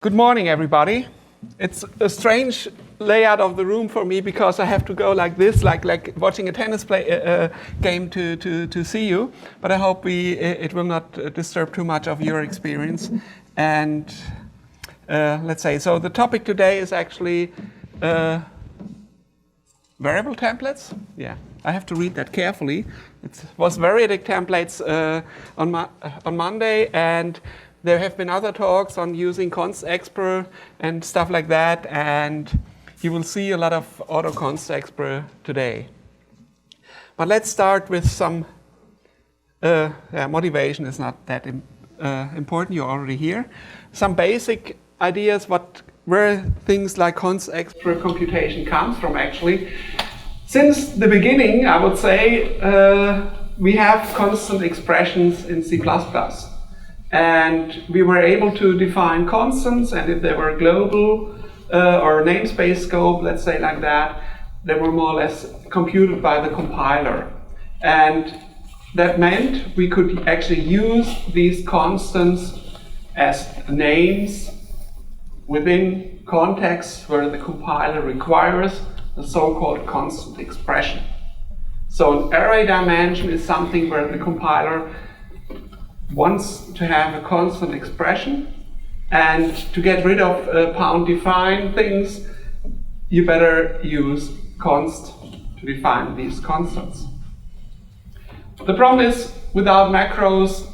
Good morning, everybody. It's a strange layout of the room for me because I have to go like this, like watching a tennis game to see you. But I hope it will not disturb too much of your experience. And let's say, so the topic today is actually variable templates. Yeah, I have to read that carefully. It was Variadic Templates on Monday, and there have been other talks on using constexpr and stuff like that, and you will see a lot of auto constexpr today. But let's start with some motivation is not that important, you're already here. Some basic ideas where things like constexpr computation comes from actually. Since the beginning, I would say, we have constant expressions in C++. And we were able to define constants, and if they were global or namespace scope, let's say like that, they were more or less computed by the compiler. And that meant we could actually use these constants as names within contexts where the compiler requires a so-called constant expression. So an array dimension is something where the compiler wants to have a constant expression, and to get rid of pound define things, you better use const to define these constants. The problem is, without macros,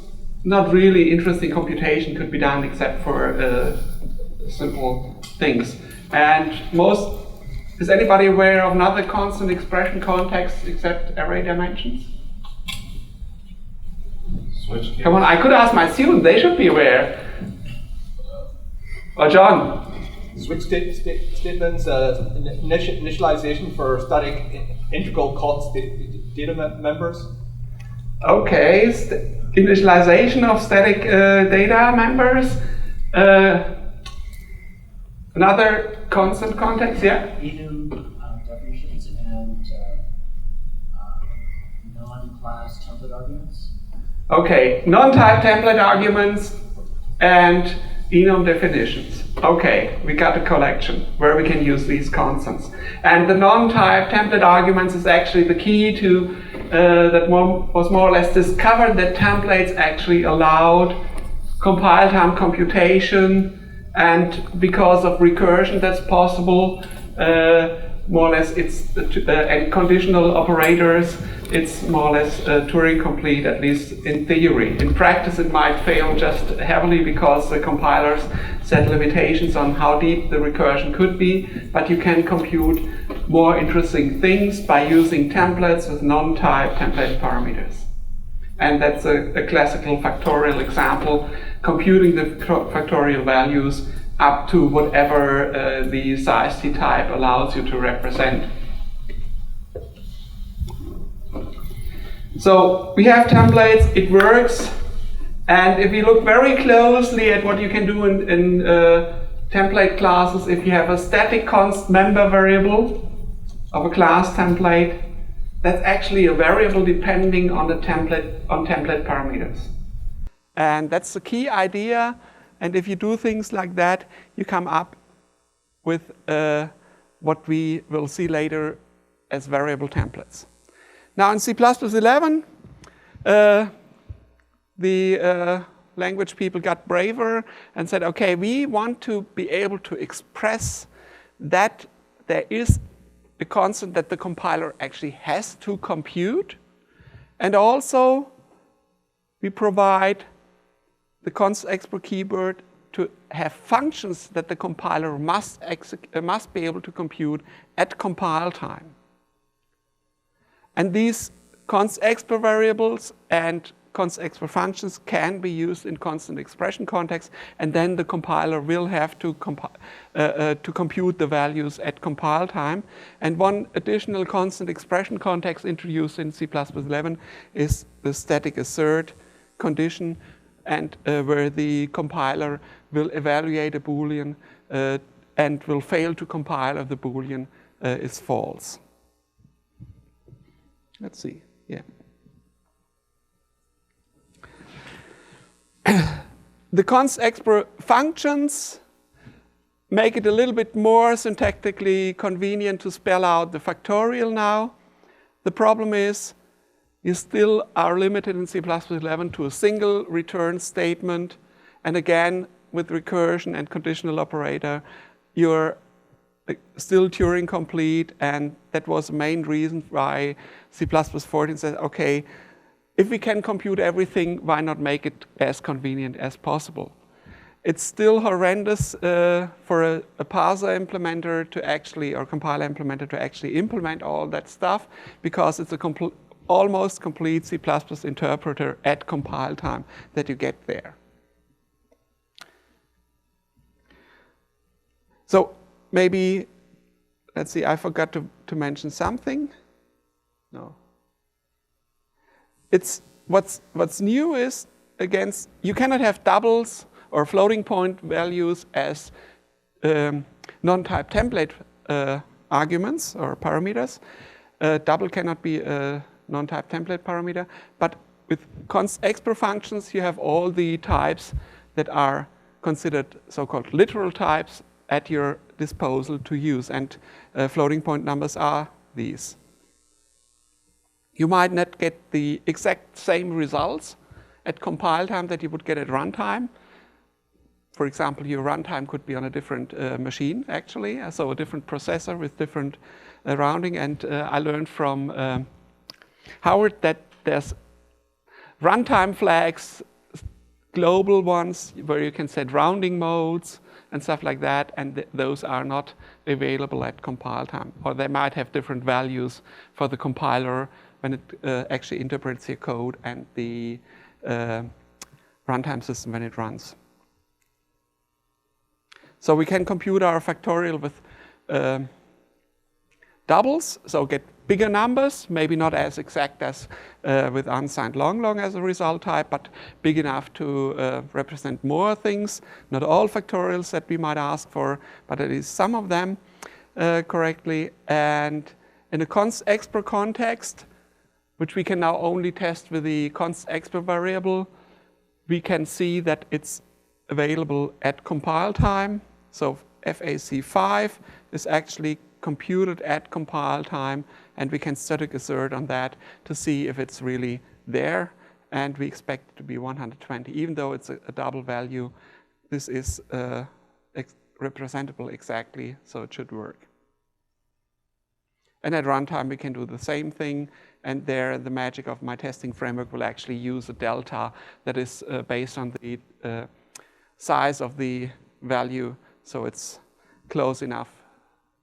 not really interesting computation could be done except for simple things. And is anybody aware of another constant expression context except array dimensions? Come on, I could ask my students, they should be aware. Or John? Switch statements, initialization for static integral const data members. Okay, initialization of static data members. Another constant context, yeah? Definitions and non-class template arguments. Okay, non-type template arguments and enum definitions. Okay, we got a collection where we can use these constants. And the non-type template arguments is actually the key to that was more or less discovered that templates actually allowed compile-time computation, and because of recursion that's possible, more or less it's and conditional operators, it's more or less Turing complete, at least in theory. In practice it might fail just heavily because the compilers set limitations on how deep the recursion could be, but you can compute more interesting things by using templates with non-type template parameters. And that's a classical factorial example, computing the factorial values up to whatever the size t type allows you to represent. So we have templates, it works, and if you look very closely at what you can do in template classes, if you have a static const member variable of a class template, that's actually a variable depending on the template parameters. And that's the key idea, and if you do things like that, you come up with what we will see later as variable templates. Now in C++11, the language people got braver and said, okay, we want to be able to express that there is a constant that the compiler actually has to compute, and also we provide the constexpr keyword to have functions that the compiler must be able to compute at compile time. And these constexpr variables and constexpr functions can be used in constant expression context, and then the compiler will have to compute the values at compile time. And one additional constant expression context introduced in C++11 is the static assert condition, and where the compiler will evaluate a Boolean and will fail to compile if the Boolean is false. Let's see, yeah. The constexpr functions make it a little bit more syntactically convenient to spell out the factorial now. The problem is you still are limited in C++11 to a single return statement. And again, with recursion and conditional operator, you're still Turing complete. And that was the main reason why C++14 said, okay, if we can compute everything, why not make it as convenient as possible? It's still horrendous for a POSA implementer to actually, or compiler implementer to actually implement all that stuff, because it's a almost complete C++ interpreter at compile time that you get there. So maybe, let's see, I forgot to mention something. No. It's what's new is, again, you cannot have doubles or floating point values as non-type template arguments or parameters. Double cannot be a non-type template parameter, but with constexpr functions, you have all the types that are considered so-called literal types at your disposal to use, and floating point numbers are these. You might not get the exact same results at compile time that you would get at runtime. For example, your runtime could be on a different machine, actually, so a different processor with different rounding. And I learned from Howard that there's runtime flags, global ones, where you can set rounding modes and stuff like that, and those are not available at compile time. Or they might have different values for the compiler when it actually interprets your code and the runtime system when it runs. So we can compute our factorial with doubles, so get bigger numbers, maybe not as exact as with unsigned long as a result type, but big enough to represent more things. Not all factorials that we might ask for, but at least some of them correctly. And in a constexpr context, which we can now only test with the constexpr variable, we can see that it's available at compile time. So FAC5 is actually computed at compile time, and we can static assert on that to see if it's really there. And we expect it to be 120. Even though it's a double value, this is representable exactly, so it should work. And at runtime, we can do the same thing. And there, the magic of my testing framework will actually use a delta that is based on the size of the value. So it's close enough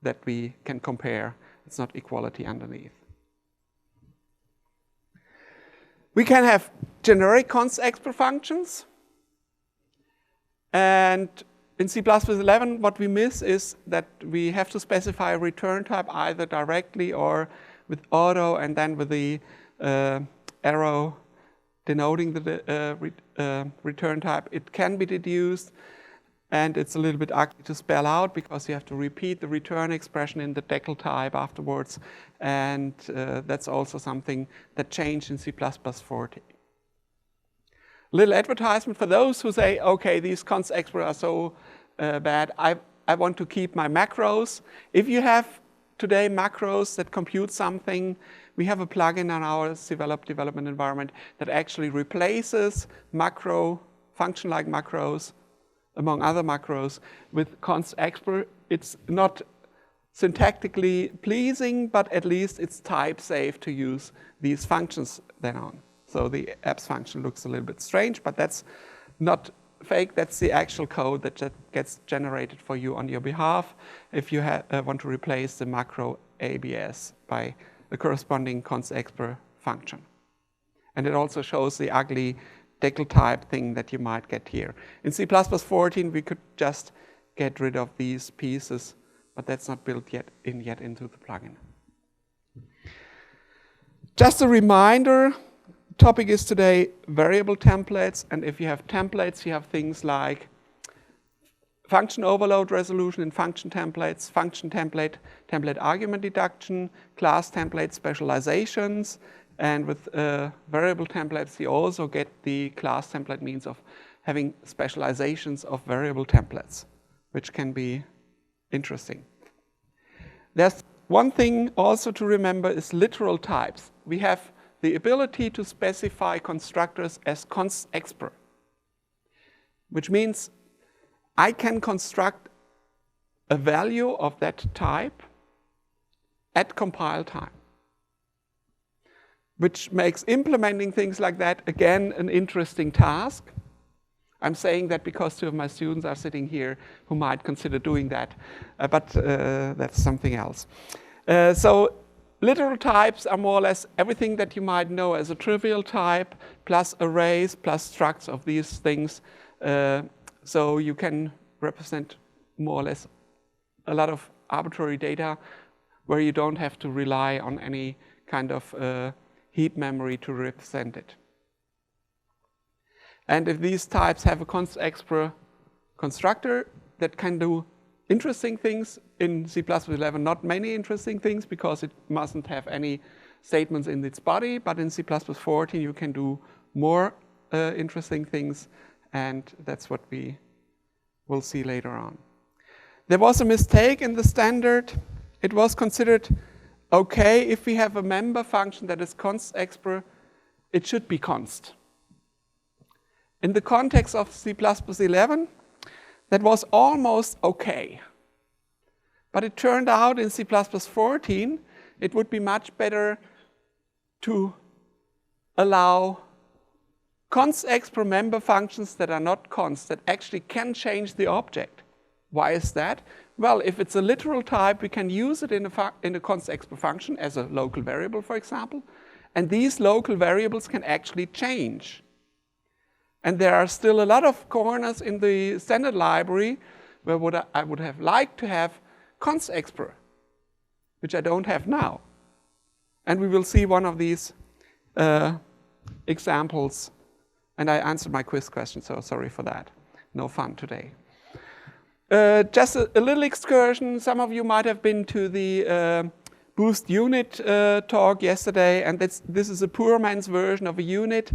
that we can compare. It's not equality underneath. We can have generic constexpr functions. And in C++11, what we miss is that we have to specify a return type either directly or with auto, and then with the arrow denoting the return type. It can be deduced, and it's a little bit ugly to spell out because you have to repeat the return expression in the decl type afterwards, and that's also something that changed in C++40. Little advertisement for those who say, okay, these constexpr are so bad, I want to keep my macros. If you have today macros that compute something, we have a plugin on our Cevelop development environment that actually replaces macro, function-like macros, among other macros, with constexpr. It's not syntactically pleasing, but at least it's type safe to use these functions then on. So the apps function looks a little bit strange, but that's not fake. That's the actual code that gets generated for you on your behalf if you want to replace the macro ABS by the corresponding constexpr function. And it also shows the ugly decl type thing that you might get here. In C++14, we could just get rid of these pieces, but that's not built yet into the plugin. Just a reminder, topic is today variable templates, and if you have templates, you have things like function overload resolution in function templates, function template, template argument deduction, class template specializations, and with variable templates, you also get the class template means of having specializations of variable templates, which can be interesting. There's one thing also to remember is literal types. We have the ability to specify constructors as constexpr, which means I can construct a value of that type at compile time, which makes implementing things like that, again, an interesting task. I'm saying that because two of my students are sitting here who might consider doing that, but that's something else. So literal types are more or less everything that you might know as a trivial type, plus arrays, plus structs of these things. So you can represent more or less a lot of arbitrary data where you don't have to rely on any kind of heap memory to represent it. And if these types have a constexpr constructor that can do interesting things, in C++11 not many interesting things because it mustn't have any statements in its body, but in C++14 you can do more interesting things, and that's what we will see later on. There was a mistake in the standard. It was considered okay if we have a member function that is constexpr, it should be const. In the context of C++11, that was almost okay. But it turned out in C++14, it would be much better to allow constexpr member functions that are not const, that actually can change the object. Why is that? Well, if it's a literal type, we can use it in a constexpr function as a local variable, for example. And these local variables can actually change. And there are still a lot of corners in the standard library where I would have liked to have constexpr, which I don't have now. And we will see one of these examples. And I answered my quiz question, so sorry for that. No fun today. Just a little excursion. Some of you might have been to the Boost unit talk yesterday, and this is a poor man's version of a unit.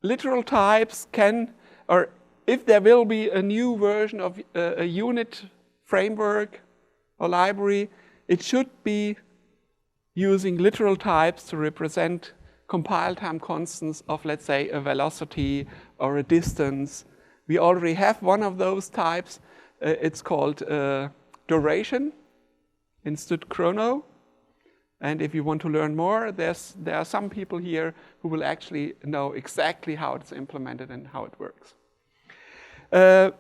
Literal types can, or if there will be a new version of a unit framework or library, it should be using literal types to represent compile time constants of, let's say, a velocity or a distance. We already have one of those types. It's called duration in stud chrono. And if you want to learn more, there are some people here who will actually know exactly how it's implemented and how it works.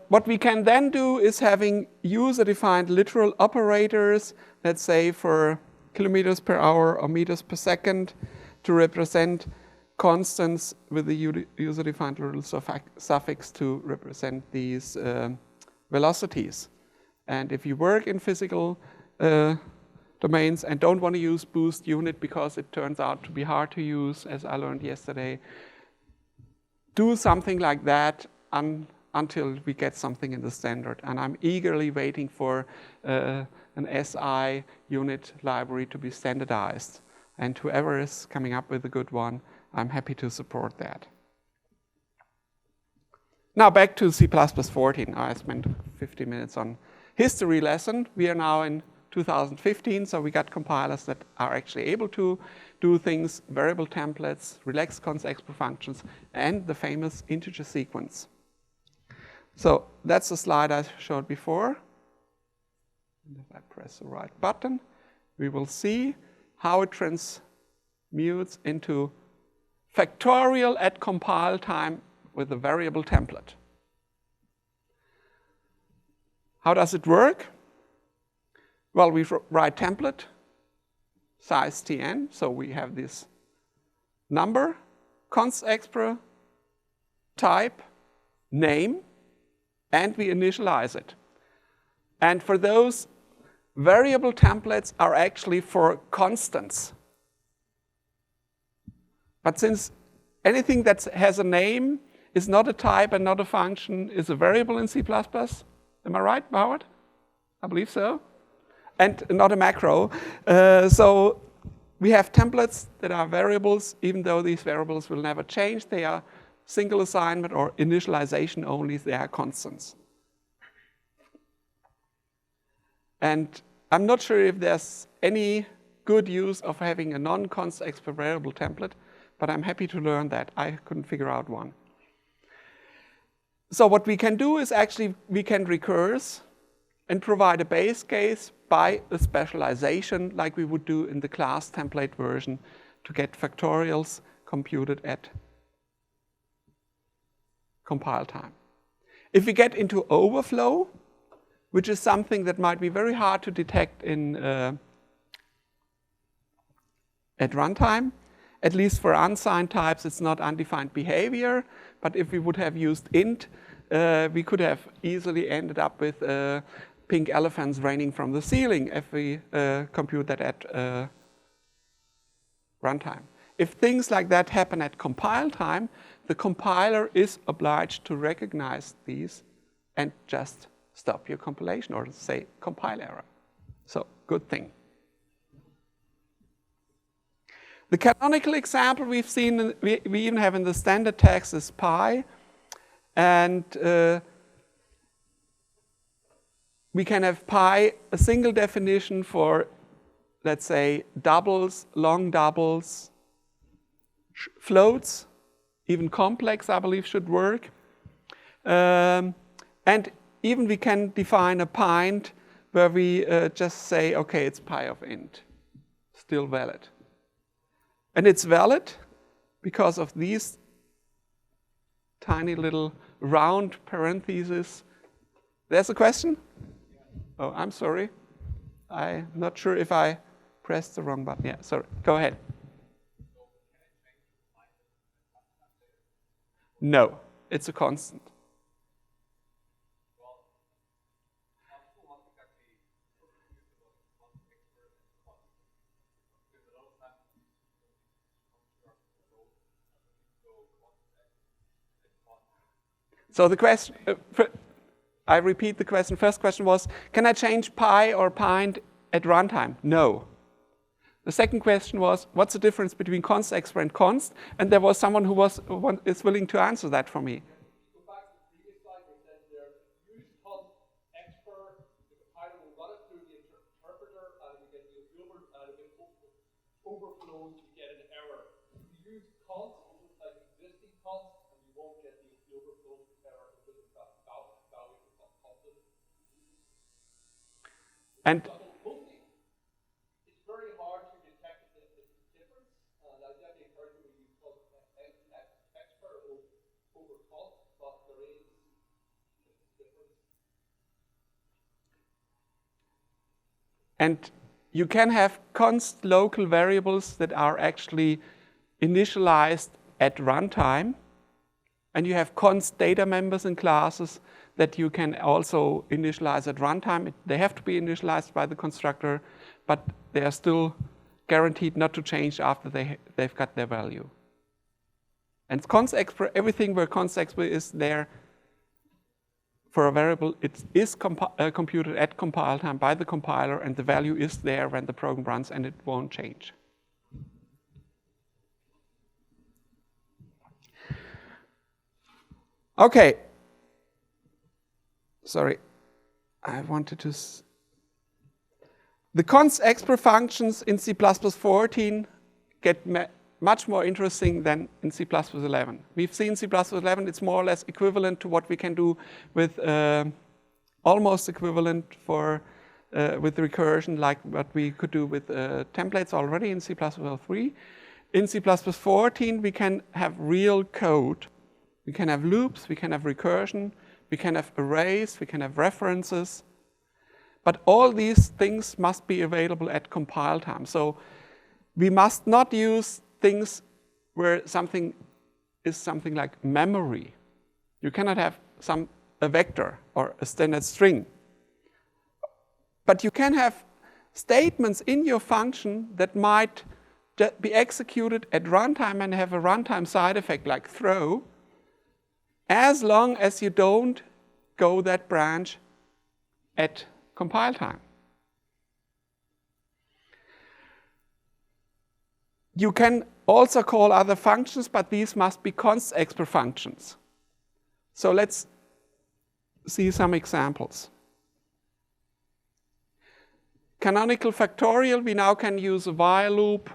What we can then do is having user-defined literal operators, let's say for kilometers per hour or meters per second, to represent constants with the user-defined literal suffix to represent these velocities. And if you work in physical domains and don't want to use Boost unit because it turns out to be hard to use, as I learned yesterday, do something like that until we get something in the standard. And I'm eagerly waiting for an SI unit library to be standardized. And whoever is coming up with a good one, I'm happy to support that. Now back to C++14. I spent 50 minutes on history lesson. We are now in 2015, so we got compilers that are actually able to do things, variable templates, relaxed constexpr functions, and the famous integer sequence. So that's the slide I showed before. And if I press the right button, we will see how it transmutes into factorial at compile time with a variable template. How does it work? Well, we write template, size tn, so we have this number, constexpr, type, name, and we initialize it. And for those, variable templates are actually for constants. But since anything that has a name is not a type and not a function, is a variable in C++, am I right, Howard? I believe so. And not a macro. So we have templates that are variables, even though these variables will never change. They are single assignment or initialization only, they are constants. And I'm not sure if there's any good use of having a non-constexpr variable template, but I'm happy to learn that. I couldn't figure out one. So what we can do is actually we can recurse and provide a base case by a specialization like we would do in the class template version to get factorials computed at compile time. If we get into overflow, which is something that might be very hard to detect in at runtime, at least for unsigned types, it's not undefined behavior, but if we would have used int, we could have easily ended up with pink elephants raining from the ceiling if we compute that at runtime. If things like that happen at compile time, the compiler is obliged to recognize these and just stop your compilation or say compile error. So, good thing. The canonical example we've seen, we even have in the standard text is pi, and we can have pi, a single definition for, let's say, doubles, long doubles, floats, even complex, I believe, should work. And even we can define a pint where we just say, okay, it's pi of int, still valid. And it's valid because of these tiny little round parentheses. There's a question? Oh, I'm sorry. I'm not sure if I pressed the wrong button. Yeah, sorry. Go ahead. No, it's a constant. So the question, I repeat the question. First question was, can I change pi or pint at runtime? No. The second question was, what's the difference between constexpr and const? And there was someone who is willing to answer that for me. Go back to the previous slide where it said there, use constexpr, the compiler will run it through the interpreter, and you get the overflow to get an error. If you use const, like existing const, and you won't get the overflow error because it's got value of constant. And And you can have const local variables that are actually initialized at runtime. And you have const data members and classes that you can also initialize at runtime. They have to be initialized by the constructor, but they are still guaranteed not to change after they've got their value. And constexpr, everything where constexpr is there for a variable, it is computed at compile time by the compiler, and the value is there when the program runs, and it won't change. Okay. Sorry, I wanted to. The constexpr functions in C++14 get much more interesting than in C++11. We've seen C++11, it's more or less equivalent to what we can do with, almost equivalent for, with recursion, like what we could do with templates already in C++3. In C++14, we can have real code. We can have loops, we can have recursion, we can have arrays, we can have references. But all these things must be available at compile time. So we must not use things where something is something like memory. You cannot have a vector or a standard string. But you can have statements in your function that might be executed at runtime and have a runtime side effect like throw, as long as you don't go that branch at compile time. You can also call other functions, but these must be constexpr functions. So let's see some examples. canonical factorial, we now can use a while loop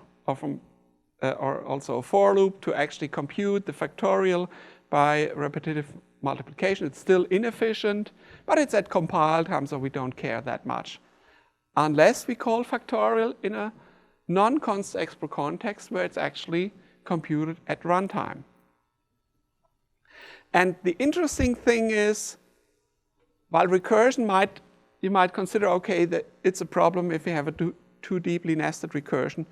or also a for loop to actually compute the factorial by repetitive multiplication. It's still inefficient, but it's at compile time, so we don't care that much. Unless we call factorial in a non-constexpr context where it's actually computed at runtime. And the interesting thing is, while recursion you might consider, okay, that it's a problem if you have a too deeply nested recursion.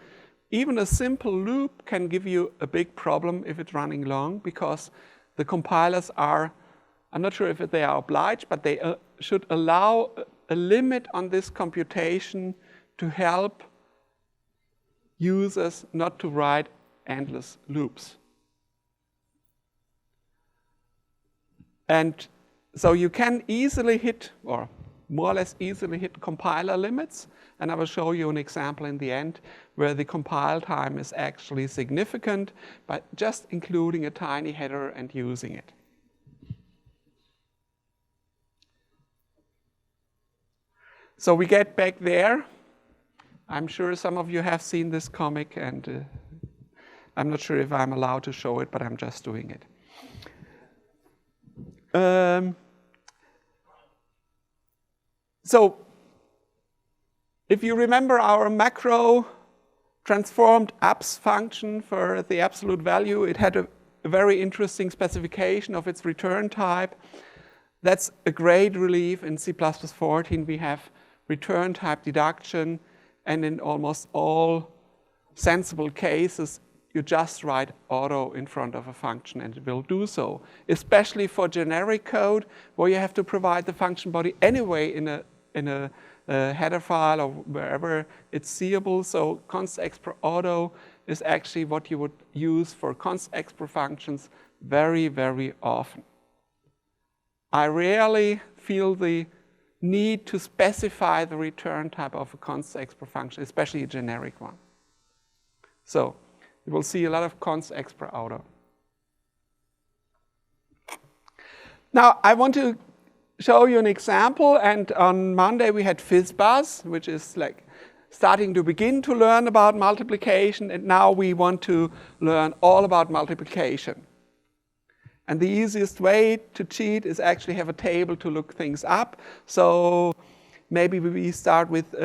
Even a simple loop can give you a big problem if it's running long, because the compilers are, I'm not sure if they are obliged, but they should allow a limit on this computation to help users not to write endless loops. And so you can easily hit, or more or less easily hit, compiler limits. And I will show you an example in the end where the compile time is actually significant by just including a tiny header and using it. So we get back there. I'm sure some of you have seen this comic, and I'm not sure if I'm allowed to show it, but I'm just doing it. So if you remember our macro transformed abs function for the absolute value, it had a very interesting specification of its return type. That's a great relief. In C++14 we have return type deduction, and in almost all sensible cases you just write auto in front of a function and it will do so. Especially for generic code where you have to provide the function body anyway in a header file or wherever it's seeable. So constexpr auto is actually what you would use for constexpr functions very, very often. I rarely feel the need to specify the return type of a constexpr function, especially a generic one. So you will see a lot of constexpr auto. Now I want to show you an example, and on Monday we had FizzBuzz, which is like starting to begin to learn about multiplication, and now we want to learn all about multiplication. And the easiest way to cheat is actually have a table to look things up. So maybe we start with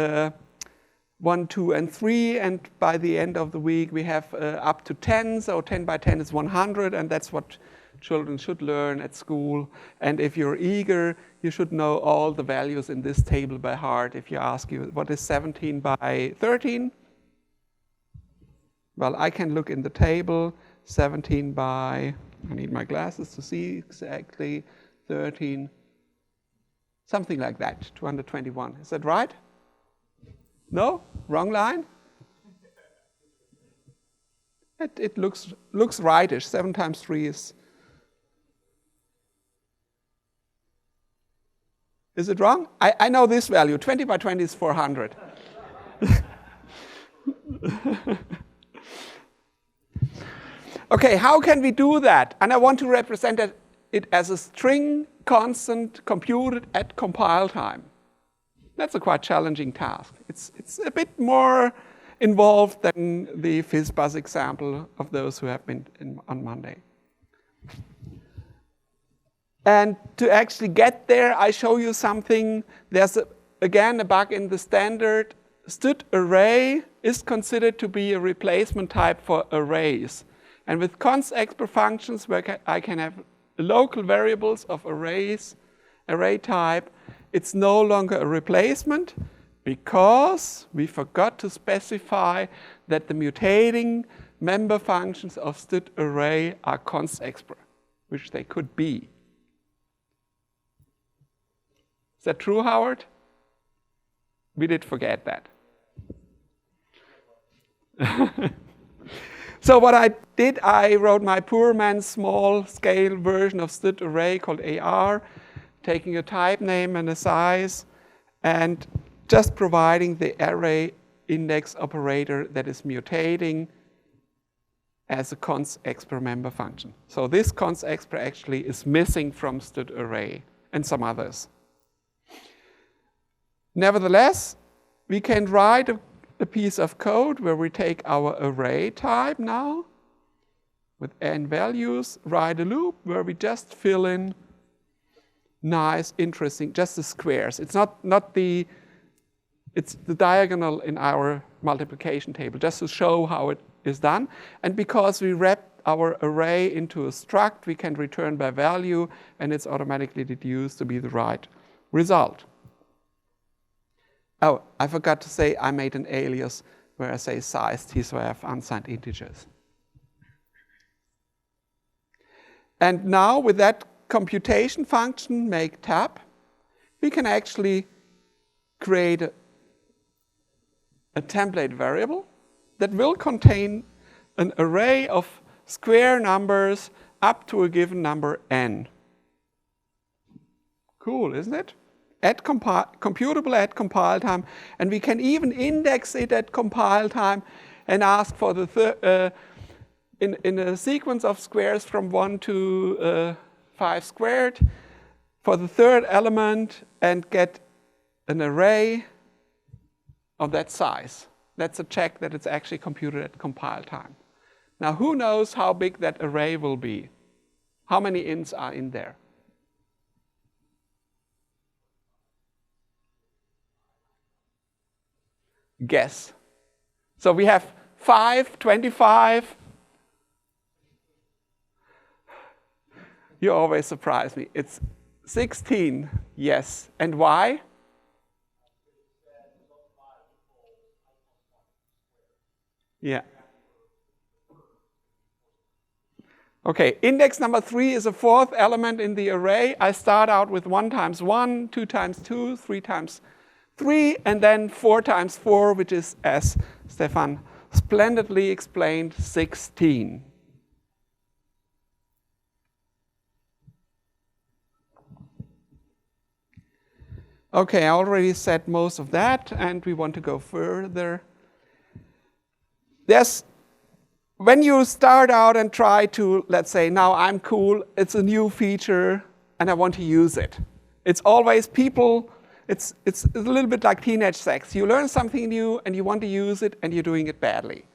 1, 2, and 3, and by the end of the week we have up to 10. So 10 by 10 is 100, and that's what children should learn at school. And if you're eager, you should know all the values in this table by heart. If you ask you, what is 17 by 13? Well, I can look in the table. 17 by, I need my glasses to see exactly, 13, something like that, 221. Is that right? No? Wrong line? It looks rightish. 7 times 3 is... Is it wrong? I know this value. 20 by 20 is 400. Okay, how can we do that? And I want to represent it as a string constant computed at compile time. That's a quite challenging task. It's a bit more involved than the FizzBuzz example of those who have been on Monday. And to actually get there, I show you something. There's, again, a bug in the standard. Std array is considered to be a replacement type for arrays. And with constexpr functions, where I can have local variables of arrays, array type, it's no longer a replacement because we forgot to specify that the mutating member functions of std array are constexpr, which they could be. Is that true, Howard? We did forget that. So what I did, I wrote my poor man's small scale version of std array called AR, taking a type name and a size, and just providing the array index operator that is mutating as a constexpr member function. So this constexpr actually is missing from std array and some others. Nevertheless, we can write a piece of code where we take our array type now with n values, write a loop where we just fill in nice, interesting, just the squares. It's it's the diagonal in our multiplication table, just to show how it is done. And because we wrap our array into a struct, we can return by value, and it's automatically deduced to be the right result. Oh, I forgot to say I made an alias where I say size t, so I have unsigned integers. And now with that computation function, make tab, we can actually create a template variable that will contain an array of square numbers up to a given number n. Cool, isn't it? Computable at compile time, and we can even index it at compile time and ask for the in a sequence of squares from 1 to 5 squared for the third element and get an array of that size. That's a check that it's actually computed at compile time. Now, who knows how big that array will be? How many ints are in there? Guess. So we have 5, 25. You always surprise me. It's 16, yes. And why? Yeah. Okay, index number 3 is a fourth element in the array. I start out with 1 times 1, 2 times 2, 3 times 3, and then 4 times 4, which is, as Stefan splendidly explained, 16. Okay, I already said most of that, and we want to go further. When you start out and try to, let's say, now I'm cool, it's a new feature, and I want to use it. It's always people, it's a little bit like teenage sex. You learn something new, and you want to use it, and you're doing it badly.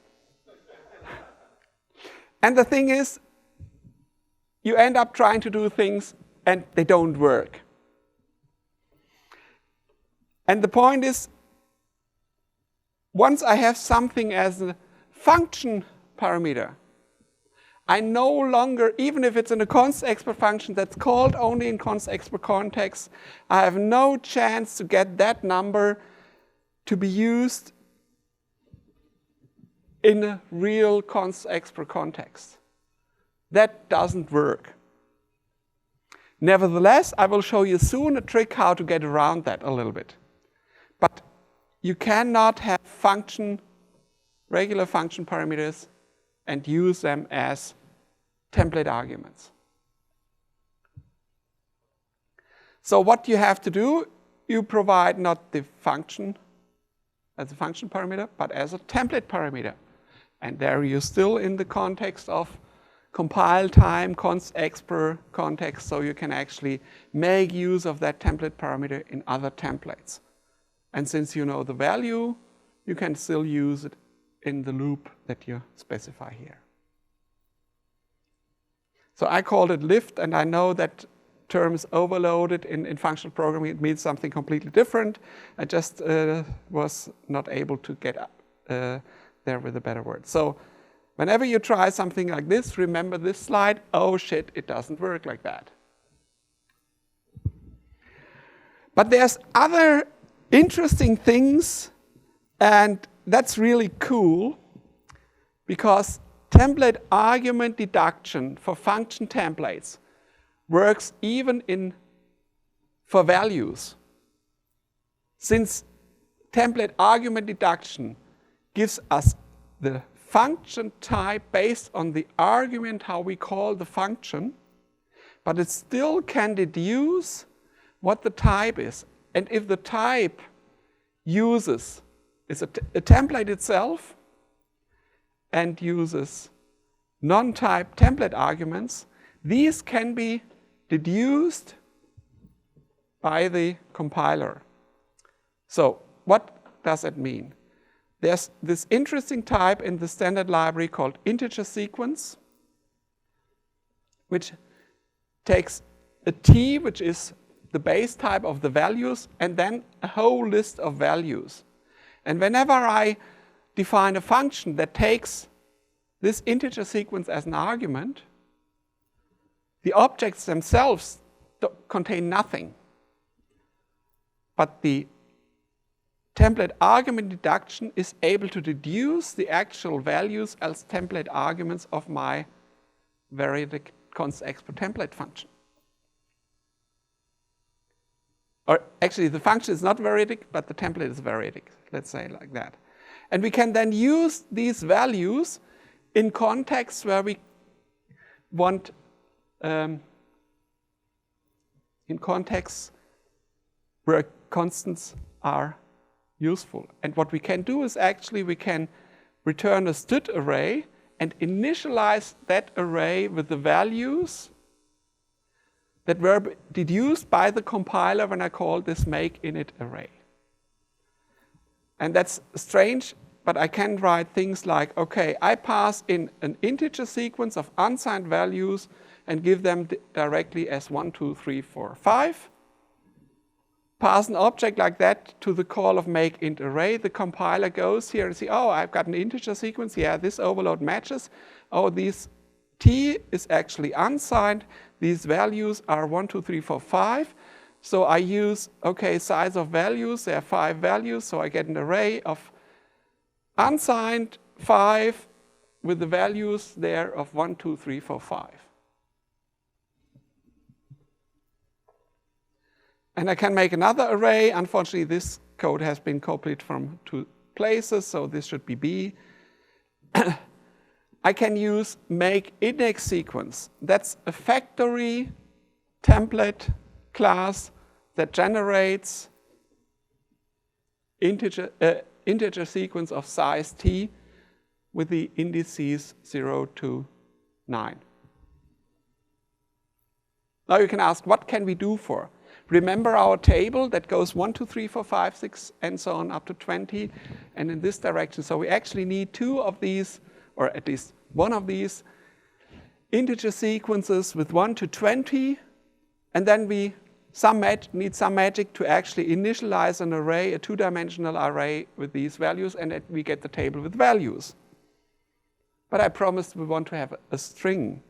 And the thing is, you end up trying to do things, and they don't work. And the point is, once I have something as a function parameter, I no longer, even if it's in a constexpr function that's called only in constexpr context, I have no chance to get that number to be used in a real constexpr context. That doesn't work. Nevertheless, I will show you soon a trick how to get around that a little bit. But you cannot have regular function parameters and use them as template arguments. So what you have to do, you provide not the function as a function parameter, but as a template parameter. And there you're still in the context of compile time, constexpr context, so you can actually make use of that template parameter in other templates. And since you know the value, you can still use it in the loop that you specify here. So I called it lift, and I know that terms overloaded in functional programming, it means something completely different. I just was not able to get there with a better word. So whenever you try something like this, remember this slide. Oh shit, it doesn't work like that. But there's other interesting things, and that's really cool, because template argument deduction for function templates works even for values. Since template argument deduction gives us the function type based on the argument how we call the function, but it still can deduce what the type is. And if the type is a template itself and uses non-type template arguments, these can be deduced by the compiler. So what does that mean? There's this interesting type in the standard library called integer sequence, which takes a t, which is the base type of the values, and then a whole list of values. And whenever I define a function that takes this integer sequence as an argument, the objects themselves contain nothing. But the template argument deduction is able to deduce the actual values as template arguments of my Variadic constexpr template function. Or actually, the function is not Variadic, but the template is Variadic. Let's say it like that. And we can then use these values in contexts where we want, in contexts where constants are useful. And what we can do is actually we can return a std array and initialize that array with the values that were deduced by the compiler when I call this make_init array. And that's strange, but I can write things like, okay, I pass in an integer sequence of unsigned values and give them directly as 1, 2, 3, 4, 5. Pass an object like that to the call of make_int array. The compiler goes here and see, oh, I've got an integer sequence. Yeah, this overload matches. Oh, this t is actually unsigned. These values are 1, 2, 3, 4, 5. So I use, okay, size of values. There are 5 values. So I get an array of unsigned 5 with the values there of 1, 2, 3, 4, 5. And I can make another array. Unfortunately, this code has been copied from 2 places, so this should be B. I can use make_index sequence. That's a factory template class that generates integer sequence of size t with the indices 0 to 9. Now you can ask, what can we do for? Remember our table that goes 1, 2, 3, 4, 5, 6, and so on up to 20, and in this direction. So we actually need 2 of these, or at least one of these integer sequences with 1 to 20, and then we need some magic to actually initialize an array, a 2-dimensional array with these values, and then we get the table with values. But I promised we want to have a string.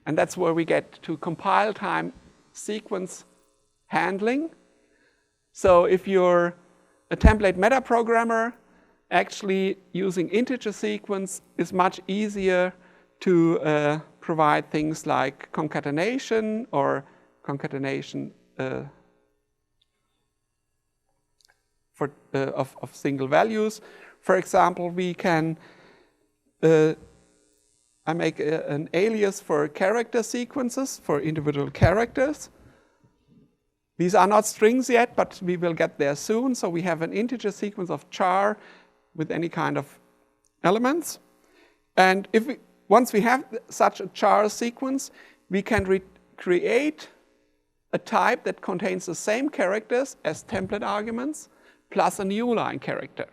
And that's where we get to compile-time sequence handling. So if you're a template metaprogrammer, actually using integer sequence is much easier to provide things like concatenation or concatenation of single values. For example, we can I make an alias for character sequences for individual characters. These are not strings yet, but we will get there soon. So we have an integer sequence of char with any kind of elements. And once we have such a char sequence, we can create a type that contains the same characters as template arguments plus a new line character.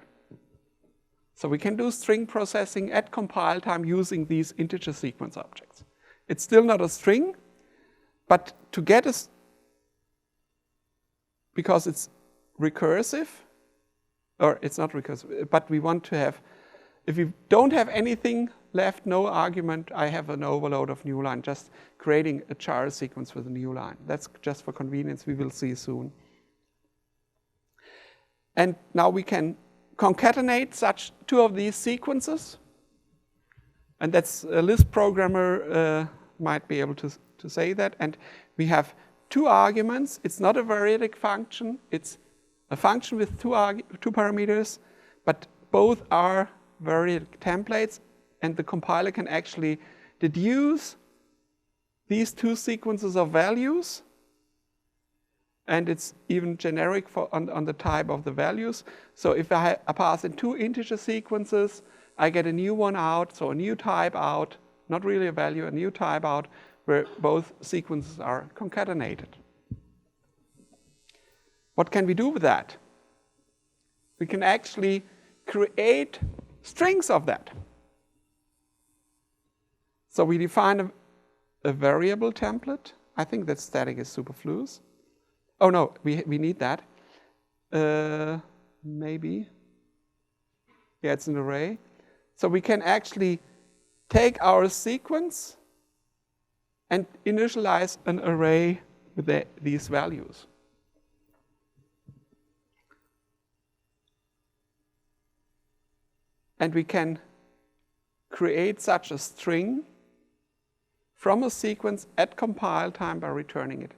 So we can do string processing at compile time using these integer sequence objects. It's still not a string, but to get a, because it's recursive, or it's not recursive, but we want to have, if we don't have anything left, no argument, I have an overload of new line, just creating a char sequence with a new line. That's just for convenience, we will see soon. And now we can concatenate such 2 of these sequences. And that's a Lisp programmer might be able to say that. And we have 2 arguments. It's not a Variadic function. It's a function with 2 parameters, but both are Variadic templates. And the compiler can actually deduce these 2 sequences of values. And it's even generic on the type of the values. So if I pass in 2 integer sequences, I get a new one out, so a new type out, not really a value, a new type out, where both sequences are concatenated. What can we do with that? we can actually create strings of that. So we define a variable template. I think that static is superfluous. Oh no, we need that. Maybe. Yeah, it's an array. So we can actually take our sequence and initialize an array with these values. And we can create such a string from a sequence at compile time by returning it.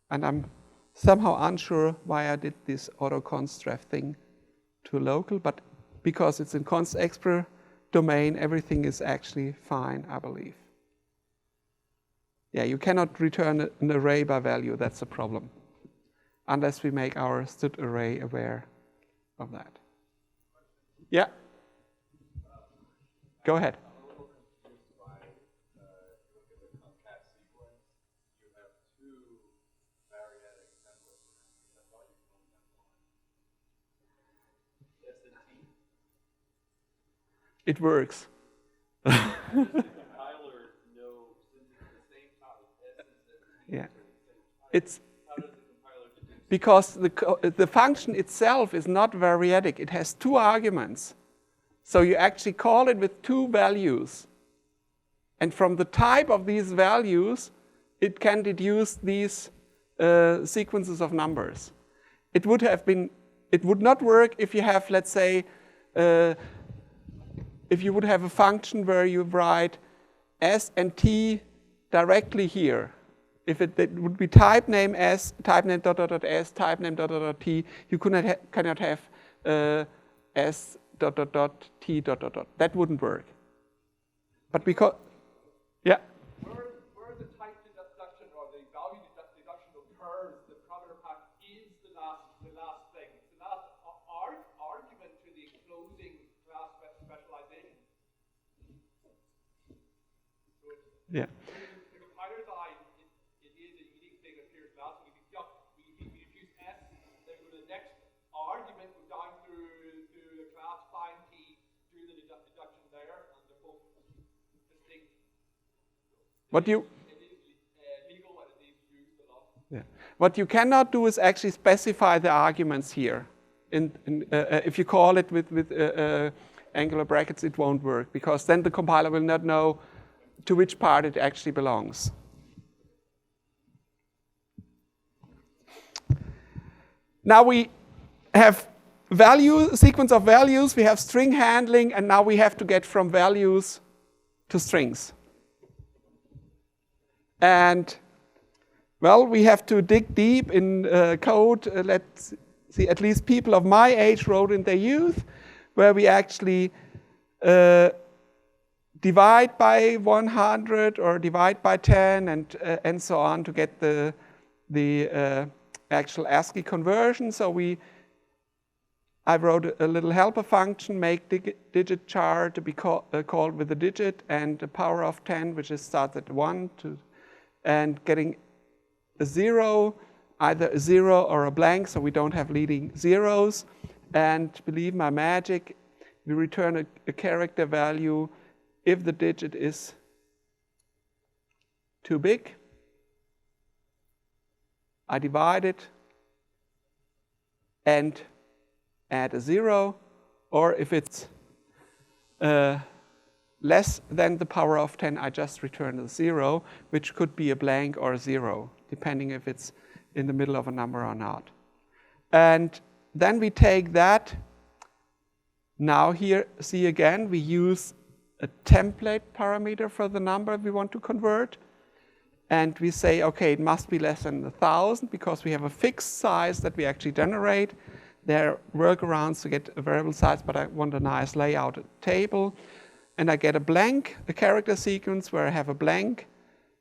And I'm somehow unsure why I did this autoconstref thing to local, but because it's in constexpr domain, everything is actually fine, I believe. Yeah, you cannot return an array by value, that's a problem, unless we make our std array aware of that. Yeah? Go ahead. I'm a little confused by, if you look at the concat sequence, you have two Variadic templates. I thought you only had one. S and T? It works. Compiler knows since it's the same type S and T. Yeah. It's How does the compiler do this? because the function itself is not variadic. It has two arguments. So you actually call it with two values. And from the type of these values, it can deduce these sequences of numbers. It would not work if you have, let's say, if you would have a function where you write S and T directly here. If it would be type name S, type name dot dot dot S, type name dot dot dot T, you cannot have S dot dot dot T dot dot dot. That wouldn't work. But because, yeah. Where the type deduction or the value deduction occurs, the parameter path is the last thing. It's the last argument to the enclosing class specialization. So Yeah. the compiler side, it is a unique thing that appears last. We introduce S, then we go to the next argument, go down through the class find T, do the deduction there, and they're both distinct. What you It is legal and it is used a lot. Yeah. What you cannot do is actually specify the arguments here. If you call it with angular brackets, it won't work, because then the compiler will not know to which part it actually belongs. Now we have sequence of values, we have string handling, and now we have to get from values to strings. And well, we have to dig deep in code. Let's see, at least people of my age wrote in their youth, where we actually divide by 100 or divide by 10 and so on to get the actual ASCII conversion. So I wrote a little helper function, make digit char to be called with a digit and a power of 10, which starts at 1 and getting a 0, either a 0 or a blank, so we don't have leading zeros. And believe my magic, we return a character value if the digit is too big. I divide it and add a 0, or if it's less than the power of 10, I just return a 0, which could be a blank or a 0, depending if it's in the middle of a number or not. And then we take that. Now here, see again, we use a template parameter for the number we want to convert. And we say, okay, it must be less than 1,000 because we have a fixed size that we actually generate. There are workarounds to get a variable size, but I want a nice layout table. And I get a blank, a character sequence where I have a blank,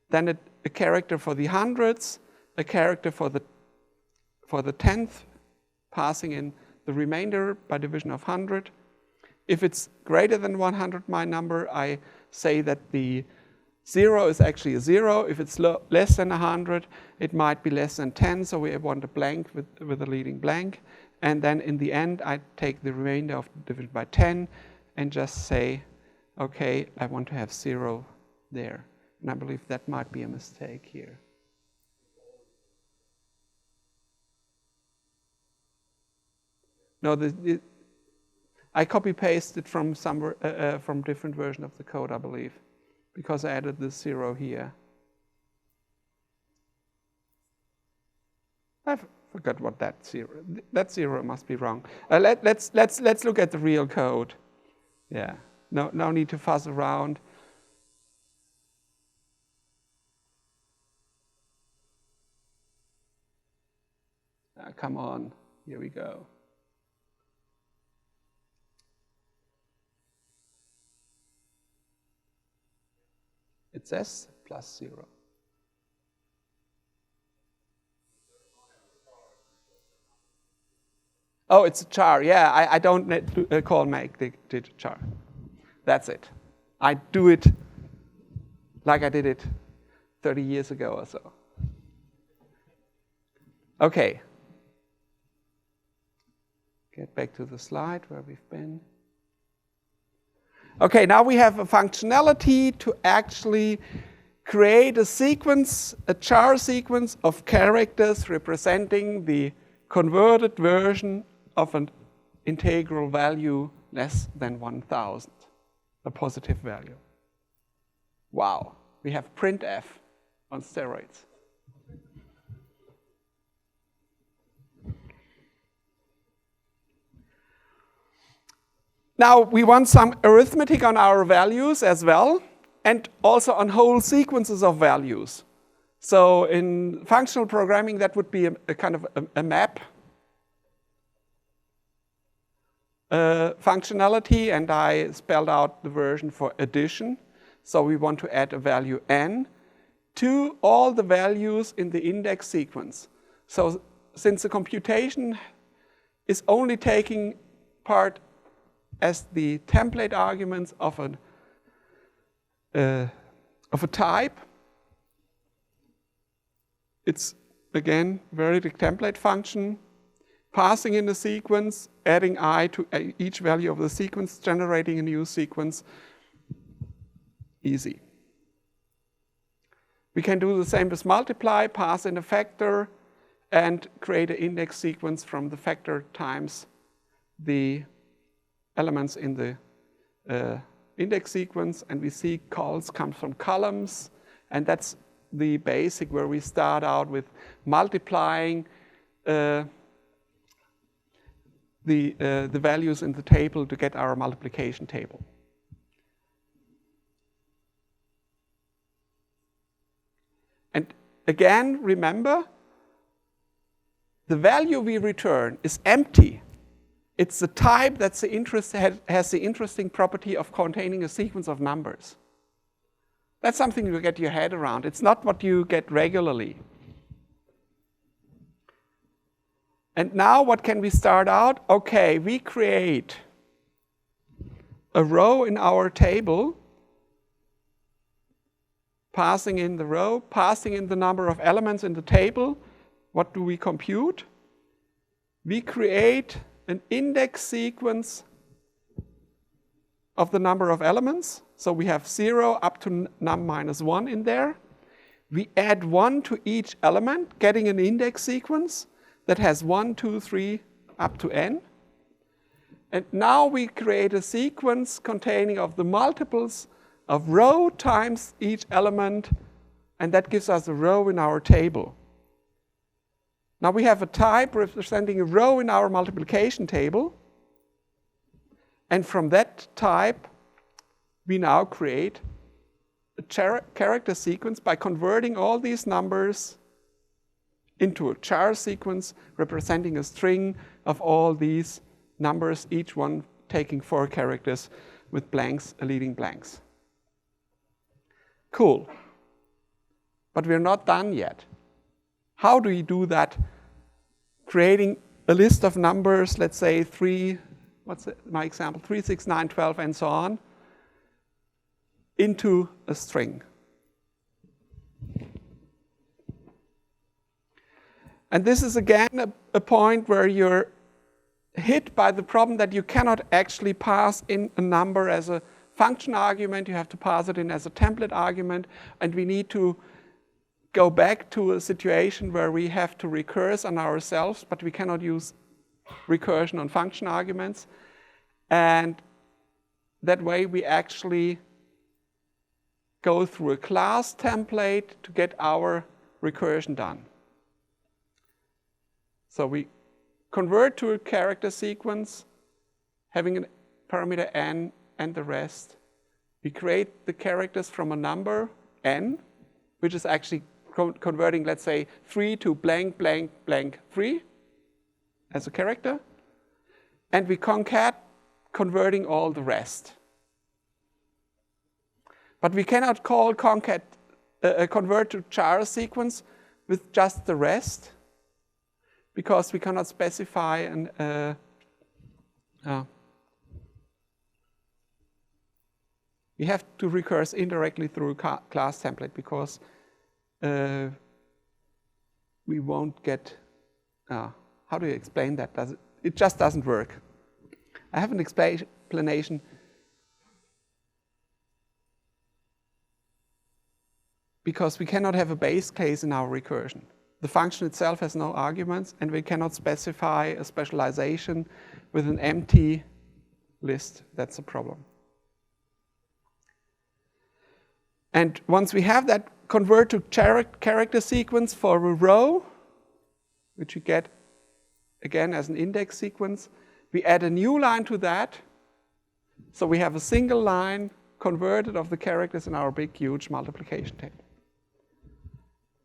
then a character for the hundreds, a character for the tenth, passing in the remainder by division of 100. If it's greater than 100, my number, I say that the 0 is actually a 0. If it's less than 100, it might be less than 10, so we want a blank with a leading blank. And then in the end, I take the remainder of divided by 10 and just say, okay, I want to have 0 there. And I believe that might be a mistake here. No, I copy-pasted from somewhere from different version of the code, I believe, because I added the 0 here. I forgot what that 0. That 0 must be wrong. Let's look at the real code. Yeah. No need to fuss around. Come on. Here we go. It says plus 0. Oh, it's a char. Yeah, I don't need to call make the char. That's it. I do it like I did it 30 years ago or so. Okay. Get back to the slide where we've been. Okay, now we have a functionality to actually create a sequence, a char sequence of characters representing the converted version of an integral value less than 1,000, a positive value. Wow, we have printf on steroids. Now, we want some arithmetic on our values as well, and also on whole sequences of values. So in functional programming, that would be a kind of a map functionality, and I spelled out the version for addition. So we want to add a value n to all the values in the index sequence. So since the computation is only taking part as the template arguments of a type, it's again Variadic template function, passing in the sequence, adding I to each value of the sequence, generating a new sequence. Easy. We can do the same with multiply, pass in a factor, and create an index sequence from the factor times the elements in the index sequence, and we see calls come from columns, and that's the basic where we start out with multiplying the values in the table to get our multiplication table. And again, remember, the value we return is empty. It's the type that's has the interesting property of containing a sequence of numbers. That's something you get your head around. It's not what you get regularly. And now what can we start out? Okay, we create a row in our table, passing in the row, passing in the number of elements in the table. What do we compute? We create an index sequence of the number of elements. So we have 0 up to num minus 1 in there. We add 1 to each element, getting an index sequence that has 1, 2, 3, up to n. And now we create a sequence containing of the multiples of row times each element, and that gives us a row in our table. Now we have a type representing a row in our multiplication table, and from that type, we now create a character sequence by converting all these numbers into a char sequence representing a string of all these numbers, each one taking 4 characters with blanks, leading blanks. Cool. But we're not done yet. How do you do that? Creating a list of numbers, let's say 3, what's my example, 3, 6, 9, 12, and so on, into a string. And this is again a point where you're hit by the problem that you cannot actually pass in a number as a function argument. You have to pass it in as a template argument, and we need to go back to a situation where we have to recurse on ourselves, but we cannot use recursion on function arguments. And that way we actually go through a class template to get our recursion done. So we convert to a character sequence, having a parameter n and the rest. We create the characters from a number, n, which is actually converting, let's say, 3 to blank, blank, blank 3 as a character. And we concat, converting all the rest. But we cannot call concat convert to char sequence with just the rest, because we cannot specify an we have to recurse indirectly through a class template, because we won't get, how do you explain that? It just doesn't work. I have an explanation. Because we cannot have a base case in our recursion. The function itself has no arguments, and we cannot specify a specialization with an empty list. That's a problem. And once we have that, convert to character sequence for a row, which you get again as an index sequence. We add a new line to that. So we have a single line converted of the characters in our big, huge multiplication table.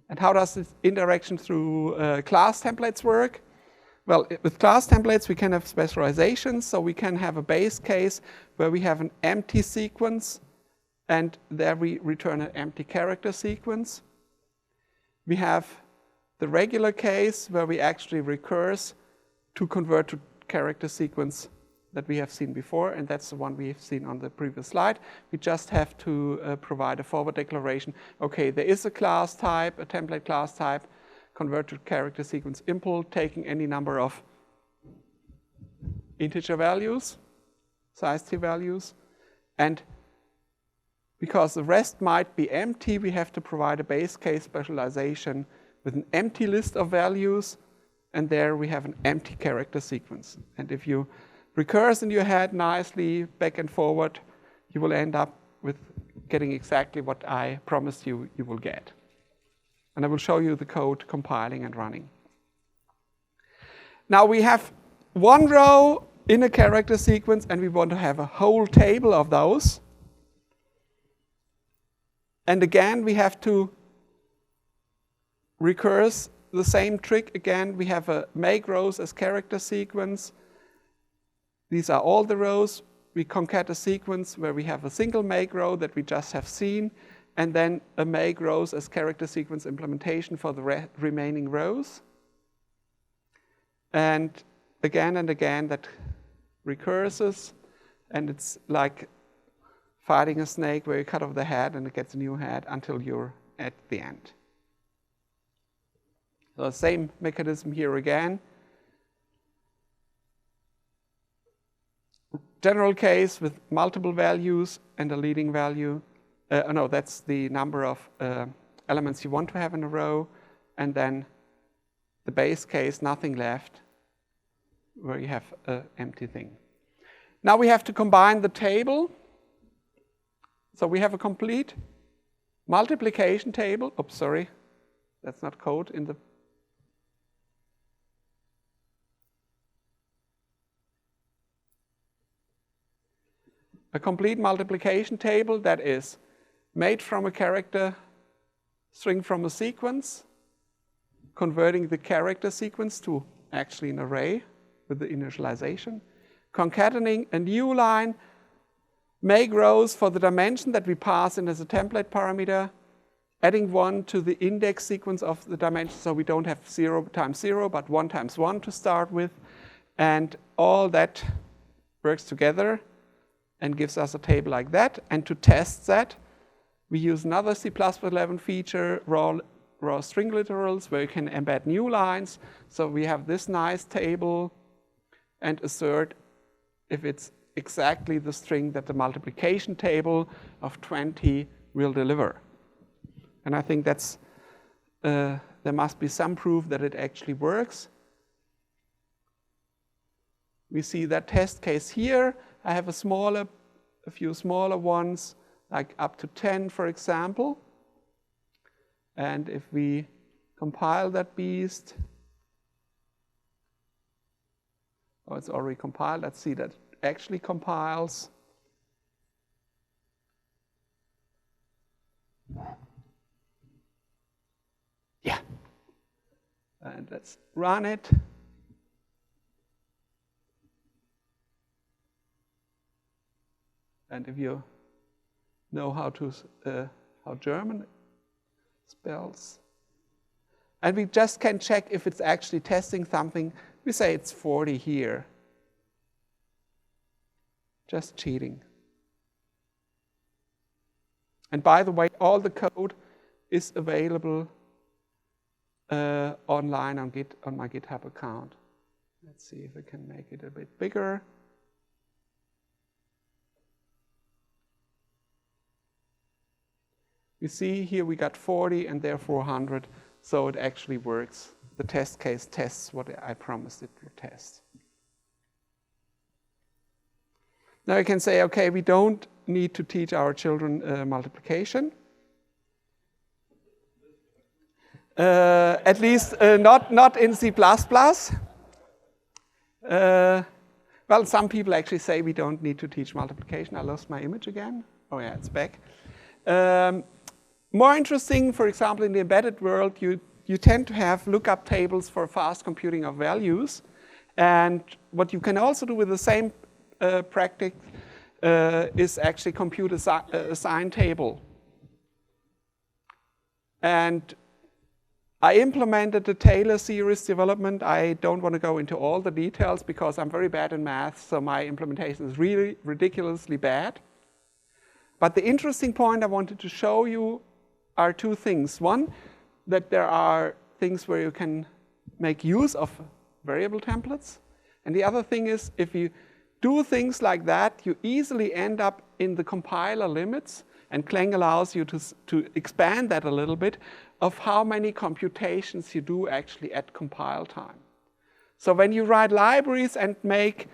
And how does this interaction through class templates work? Well, with class templates, we can have specializations. So we can have a base case where we have an empty sequence, and there we return an empty character sequence. We have the regular case where we actually recurse to convert to character sequence that we have seen before, and that's the one we have seen on the previous slide. We just have to provide a forward declaration. Okay, there is a class type, a template class type, convert to character sequence impl, taking any number of integer values, size t values, and because the rest might be empty, we have to provide a base case specialization with an empty list of values, and there we have an empty character sequence. And if you recurse in your head nicely back and forward, you will end up with getting exactly what I promised you will get. And I will show you the code compiling and running. Now we have one row in a character sequence, and we want to have a whole table of those. And again, we have to recurse the same trick again. We have a make rows as character sequence. These are all the rows. We concat a sequence where we have a single make row that we just have seen, and then a make rows as character sequence implementation for the remaining rows. And again, that recurses, and it's like fighting a snake where you cut off the head and it gets a new head until you're at the end. So same mechanism here again. General case with multiple values and a leading value. No, that's the number of elements you want to have in a row. And then the base case, nothing left, where you have an empty thing. Now we have to combine the table. So we have a complete multiplication table. Oops, sorry, that's not code in the. A complete multiplication table that is made from a character string from a sequence, converting the character sequence to actually an array with the initialization, concatenating a new line, make rows for the dimension that we pass in as a template parameter, adding 1 to the index sequence of the dimension, so we don't have 0 times 0, but 1 times 1 to start with. And all that works together and gives us a table like that. And to test that, we use another C++ 11 feature, raw raw string literals where you can embed new lines. So we have this nice table, and assert if it's exactly the string that the multiplication table of 20 will deliver. And I think that's, there must be some proof that it actually works. We see that test case here. I have a few smaller ones, like up to 10, for example. And if we compile that beast, oh, it's already compiled. Let's see that it actually compiles. Yeah. And let's run it. And if you know how German spells, and we just can check if it's actually testing something. We say it's 40 here. Just cheating. And by the way, all the code is available online on my GitHub account. Let's see if I can make it a bit bigger. You see here we got 40 and there 400, so it actually works. The test case tests what I promised it to test. Now you can say, okay, we don't need to teach our children multiplication. At least not in C++. Well, some people actually say we don't need to teach multiplication. I lost my image again. Oh yeah, it's back. More interesting, for example, in the embedded world, you tend to have lookup tables for fast computing of values. And what you can also do with the same practice is actually compute a sine table. And I implemented the Taylor series development. I don't want to go into all the details because I'm very bad in math, so my implementation is really ridiculously bad. But the interesting point I wanted to show you are two things. One, that there are things where you can make use of variable templates. And the other thing is, if you do things like that, you easily end up in the compiler limits, and Clang allows you to expand that a little bit, of how many computations you do actually at compile time. So when you write libraries and make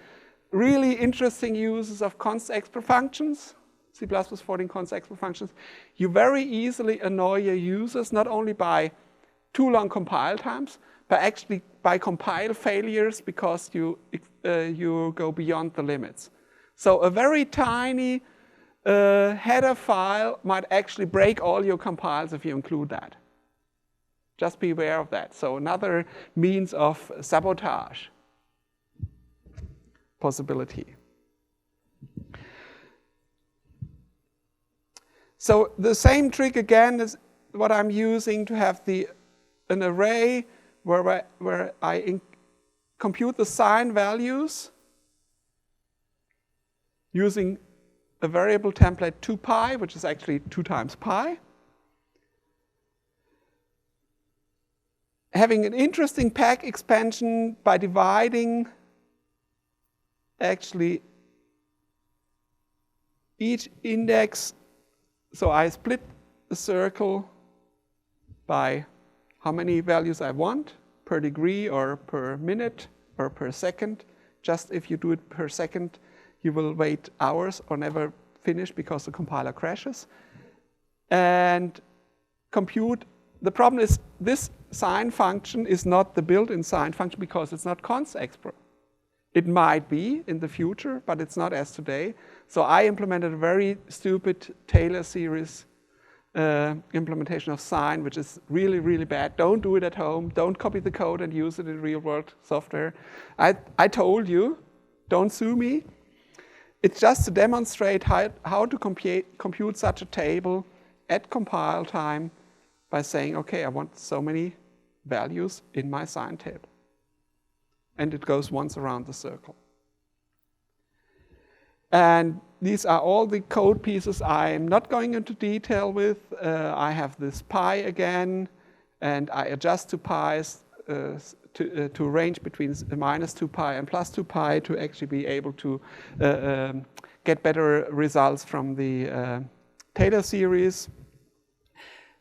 really interesting uses of constexpr functions, C++ 14 constexpr functions, you very easily annoy your users, not only by too long compile times, but actually by compile failures because you go beyond the limits. So a very tiny header file might actually break all your compiles if you include that. Just be aware of that. So another means of sabotage possibility. So the same trick again is what I'm using to have an array where I compute the sine values using a variable template 2pi, which is actually 2 times pi. Having an interesting pack expansion by dividing actually each index. So I split the circle by how many values I want, per degree or per minute or per second. Just if you do it per second, you will wait hours or never finish because the compiler crashes. And compute, the problem is this sine function is not the built-in sine function because it's not constexpr. It might be in the future, but it's not as today. So I implemented a very stupid Taylor series implementation of sine, which is really, really bad. Don't do it at home. Don't copy the code and use it in real-world software. I told you, don't sue me. It's just to demonstrate how to compute such a table at compile time by saying, okay, I want so many values in my sine table. And it goes once around the circle. And these are all the code pieces I'm not going into detail with. I have this pi again, and I adjust to pi's to range between minus 2 pi and plus 2 pi to actually be able to get better results from the Taylor series.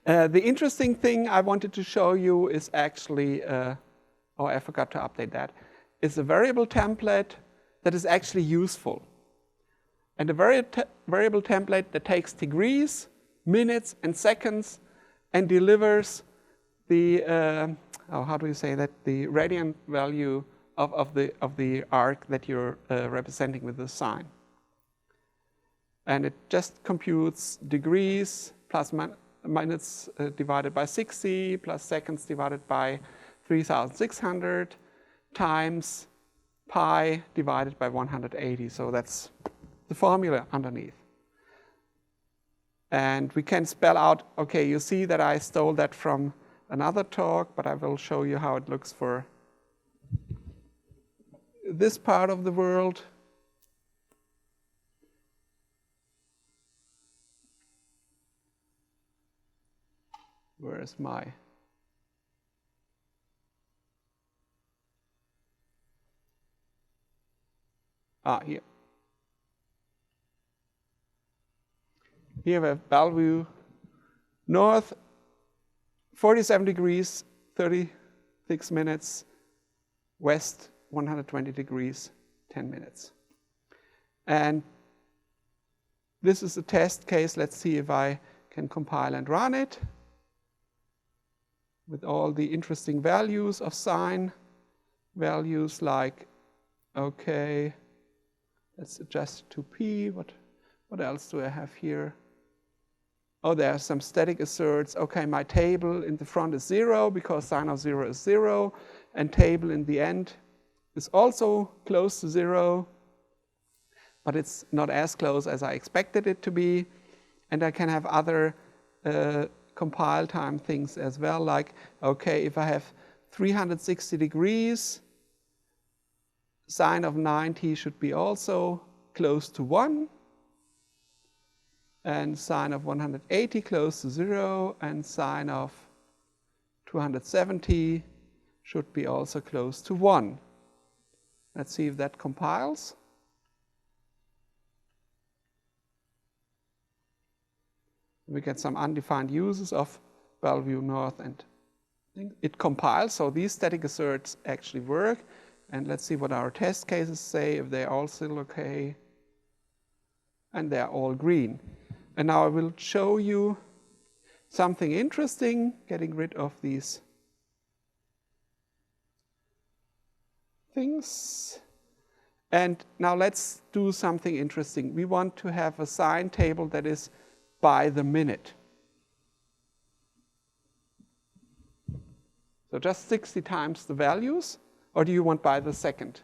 The interesting thing I wanted to show you is actually, oh, I forgot to update that, is a variable template that is actually useful. And a variable template that takes degrees, minutes, and seconds and delivers the, how do you say that, the radian value of the arc that you're representing with the sine. And it just computes degrees plus minutes divided by 60 plus seconds divided by 3,600 times pi divided by 180. So that's the formula underneath. And we can spell out, okay, you see that I stole that from another talk, but I will show you how it looks for this part of the world. Where is my? Here. Here we have Bellevue north, 47 degrees, 36 minutes, west, 120 degrees, 10 minutes. And this is a test case. Let's see if I can compile and run it with all the interesting values of sine, values like, okay, let's adjust to p. What else do I have here? Oh, there are some static asserts. Okay, my table in the front is 0 because sine of 0 is 0, and table in the end is also close to 0, but it's not as close as I expected it to be. And I can have other compile time things as well, like, okay, if I have 360 degrees, sine of 90 should be also close to 1, and sine of 180 close to 0, and sine of 270 should be also close to 1. Let's see if that compiles. We get some undefined uses of Bellevue North, and it compiles, so these static asserts actually work. And let's see what our test cases say, if they're all still okay. And they're all green. And now I will show you something interesting, getting rid of these things. And now let's do something interesting. We want to have a sine table that is by the minute. So just 60 times the values, or do you want by the second?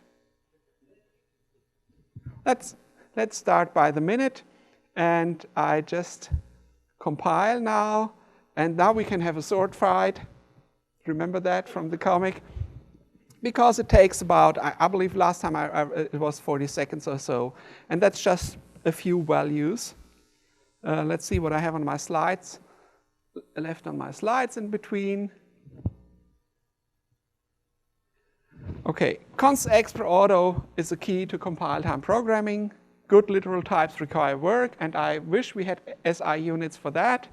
Let's start by the minute, and I just compile now, and now we can have a sword fight. Remember that from the comic? Because it takes about, I believe last time it was 40 seconds or so, and that's just a few values. Let's see what I have on my slides, left on my slides in between. Okay, constexpr auto is a key to compile-time programming. Good literal types require work, and I wish we had SI units for that.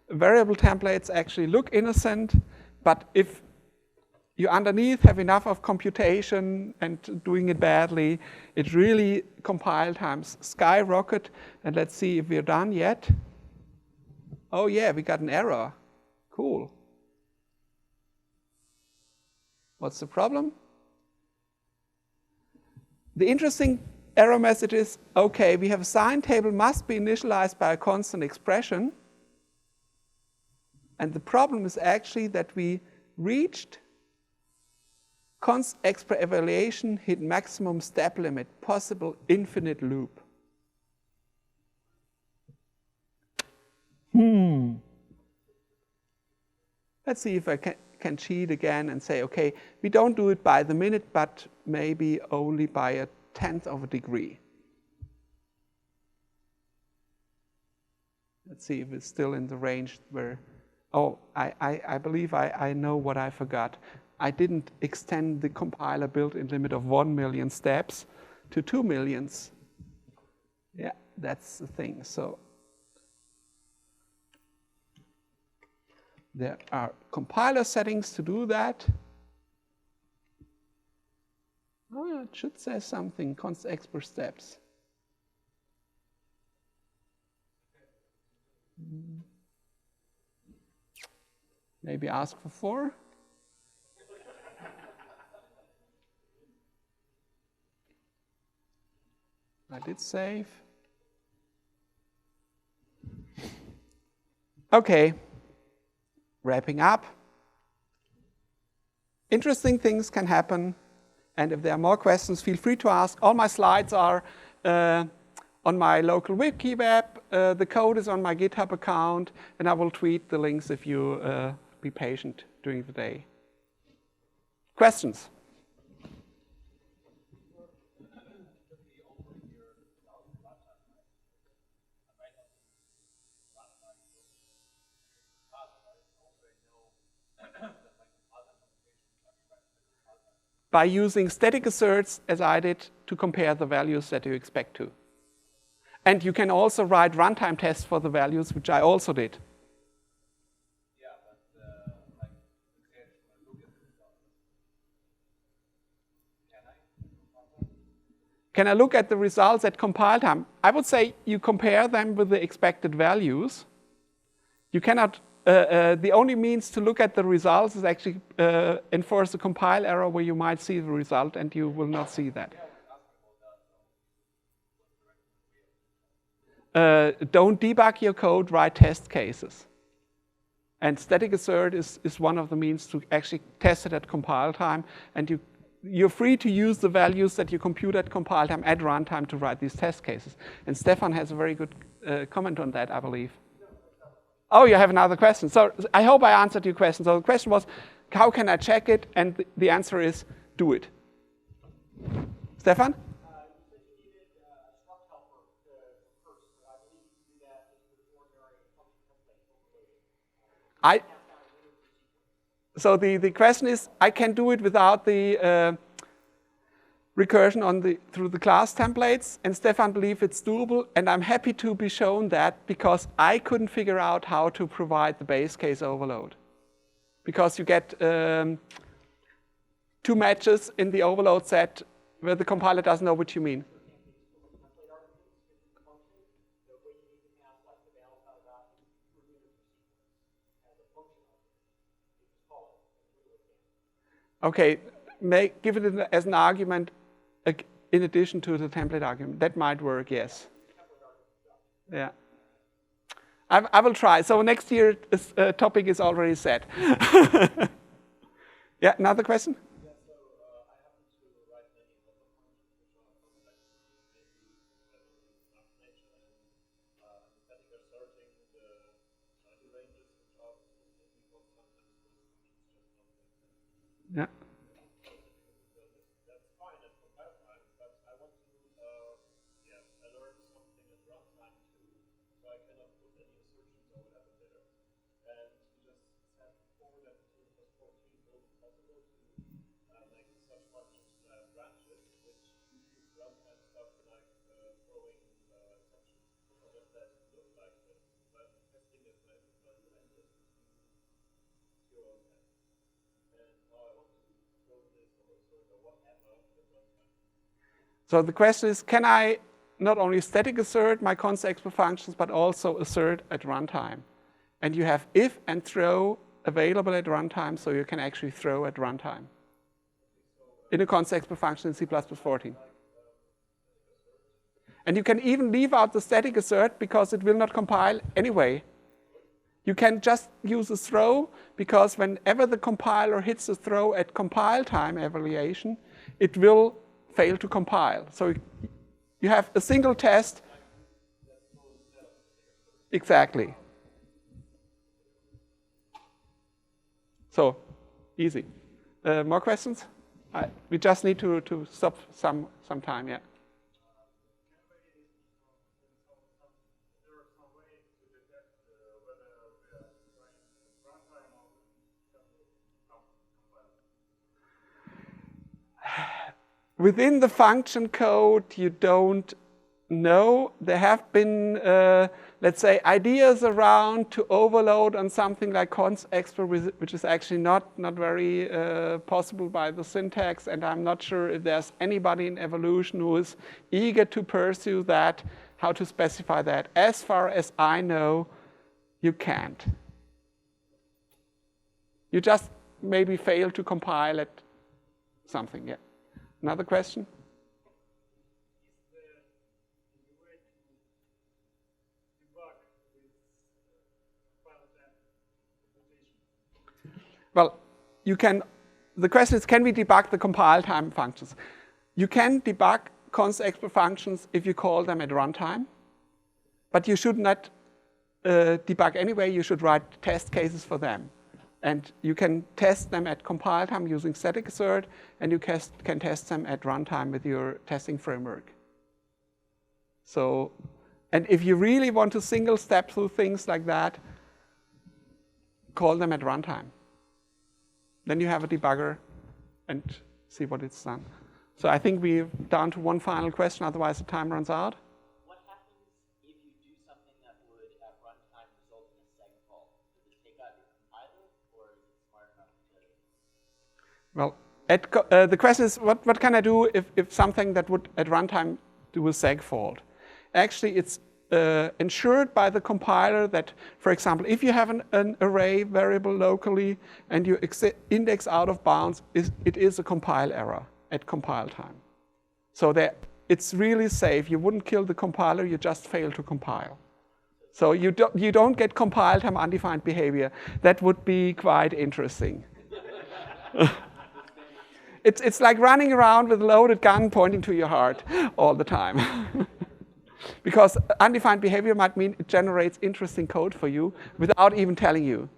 Variable templates actually look innocent, but if you underneath have enough of computation and doing it badly, it really compile times skyrocket. And let's see if we're done yet. Oh yeah, we got an error. Cool. What's the problem? The interesting error message is, okay, we have a sine table must be initialized by a constant expression. And the problem is actually that we reached constexpr evaluation hit maximum step limit, possible infinite loop. Let's see if I can cheat again and say, okay, we don't do it by the minute, but maybe only by a 1/10 of a degree. Let's see if it's still in the range where Oh, I believe I know what I forgot. I didn't extend the compiler built-in limit of 1 million steps to 2 millions. Yeah, that's the thing. So there are compiler settings to do that. Oh, it should say something, constexpr steps. Maybe ask for 4. I did save. Okay, wrapping up. Interesting things can happen, and if there are more questions, feel free to ask. All my slides are on my local wiki web. The code is on my GitHub account, and I will tweet the links if you be patient during the day. Questions? By using static asserts, as I did, to compare the values that you expect to. And you can also write runtime tests for the values, which I also did. Yeah, but like, look at the results. Can I look at the results at compile time? I would say you compare them with the expected values. You cannot. The only means to look at the results is actually enforce a compile error where you might see the result and you will not see that. Don't debug your code, write test cases. And static assert is one of the means to actually test it at compile time. And you're free to use the values that you compute at compile time at runtime to write these test cases. And Stefan has a very good comment on that, I believe. Oh, you have another question. So I hope I answered your question. So the question was, how can I check it? And the answer is, do it. Stefan? You said you needed a struct helper first, but I believe you do that with ordinary function template overloading. So the question is, I can do it without the recursion through the class templates, and Stefan believes it's doable, and I'm happy to be shown that because I couldn't figure out how to provide the base case overload. Because you get 2 matches in the overload set where the compiler doesn't know what you mean. Okay, give it as an argument in addition to the template argument. That might work, yes. Yeah. I will try. So next year, this topic is already set. Yeah, another question? Yeah, so I happen to write many other functions which are complex, maybe nature and static asserting the value ranges which are difficult sometimes with functions just not like that. Yeah. That's fine at compile time, but I want to alert something at runtime too, so I cannot put any assertions or whatever there. And you just said before that in plus 14 will be possible to make such functions to have branches, which use runtime stuff like throwing exceptions. What does that look like? But testing it by endless to your own test. And now I want to throw this or assert or whatever at runtime. So the question is, can I not only static assert my constexpr functions, but also assert at runtime? And you have if and throw available at runtime, so you can actually throw at runtime in a constexpr function in C++14. And you can even leave out the static assert because it will not compile anyway. You can just use a throw because whenever the compiler hits a throw at compile time evaluation, it will fail to compile. So you have a single test. Exactly. So easy. More questions? We just need to stop some time, yeah. within the function code, you don't know. There have been, let's say, ideas around to overload on something like constexpr, which is actually not very possible by the syntax, and I'm not sure if there's anybody in evolution who is eager to pursue that, how to specify that. As far as I know, you can't. You just maybe fail to compile at something, yeah. Another question? Well, you can, the question is, can we debug the compile time functions? You can debug constexpr functions if you call them at runtime, but you should not debug anyway. You should write test cases for them. And you can test them at compile time using static assert, and you can test them at runtime with your testing framework. So, and if you really want to single step through things like that, call them at runtime. Then you have a debugger and see what it's done. So I think we're down to one final question, otherwise the time runs out. What happens if you do something that would at runtime result in a seg fault? Does it take out your compiler, or is it smart enough to? Well, the question is, what can I do if something that would at runtime do a seg fault? Actually, it's ensured by the compiler that, for example, if you have an array variable locally and you index out of bounds, it is a compile error at compile time. So it's really safe. You wouldn't kill the compiler, you just fail to compile. So you don't get compile time undefined behavior. That would be quite interesting. It's like running around with a loaded gun pointing to your heart all the time. Because undefined behavior might mean it generates interesting code for you without even telling you.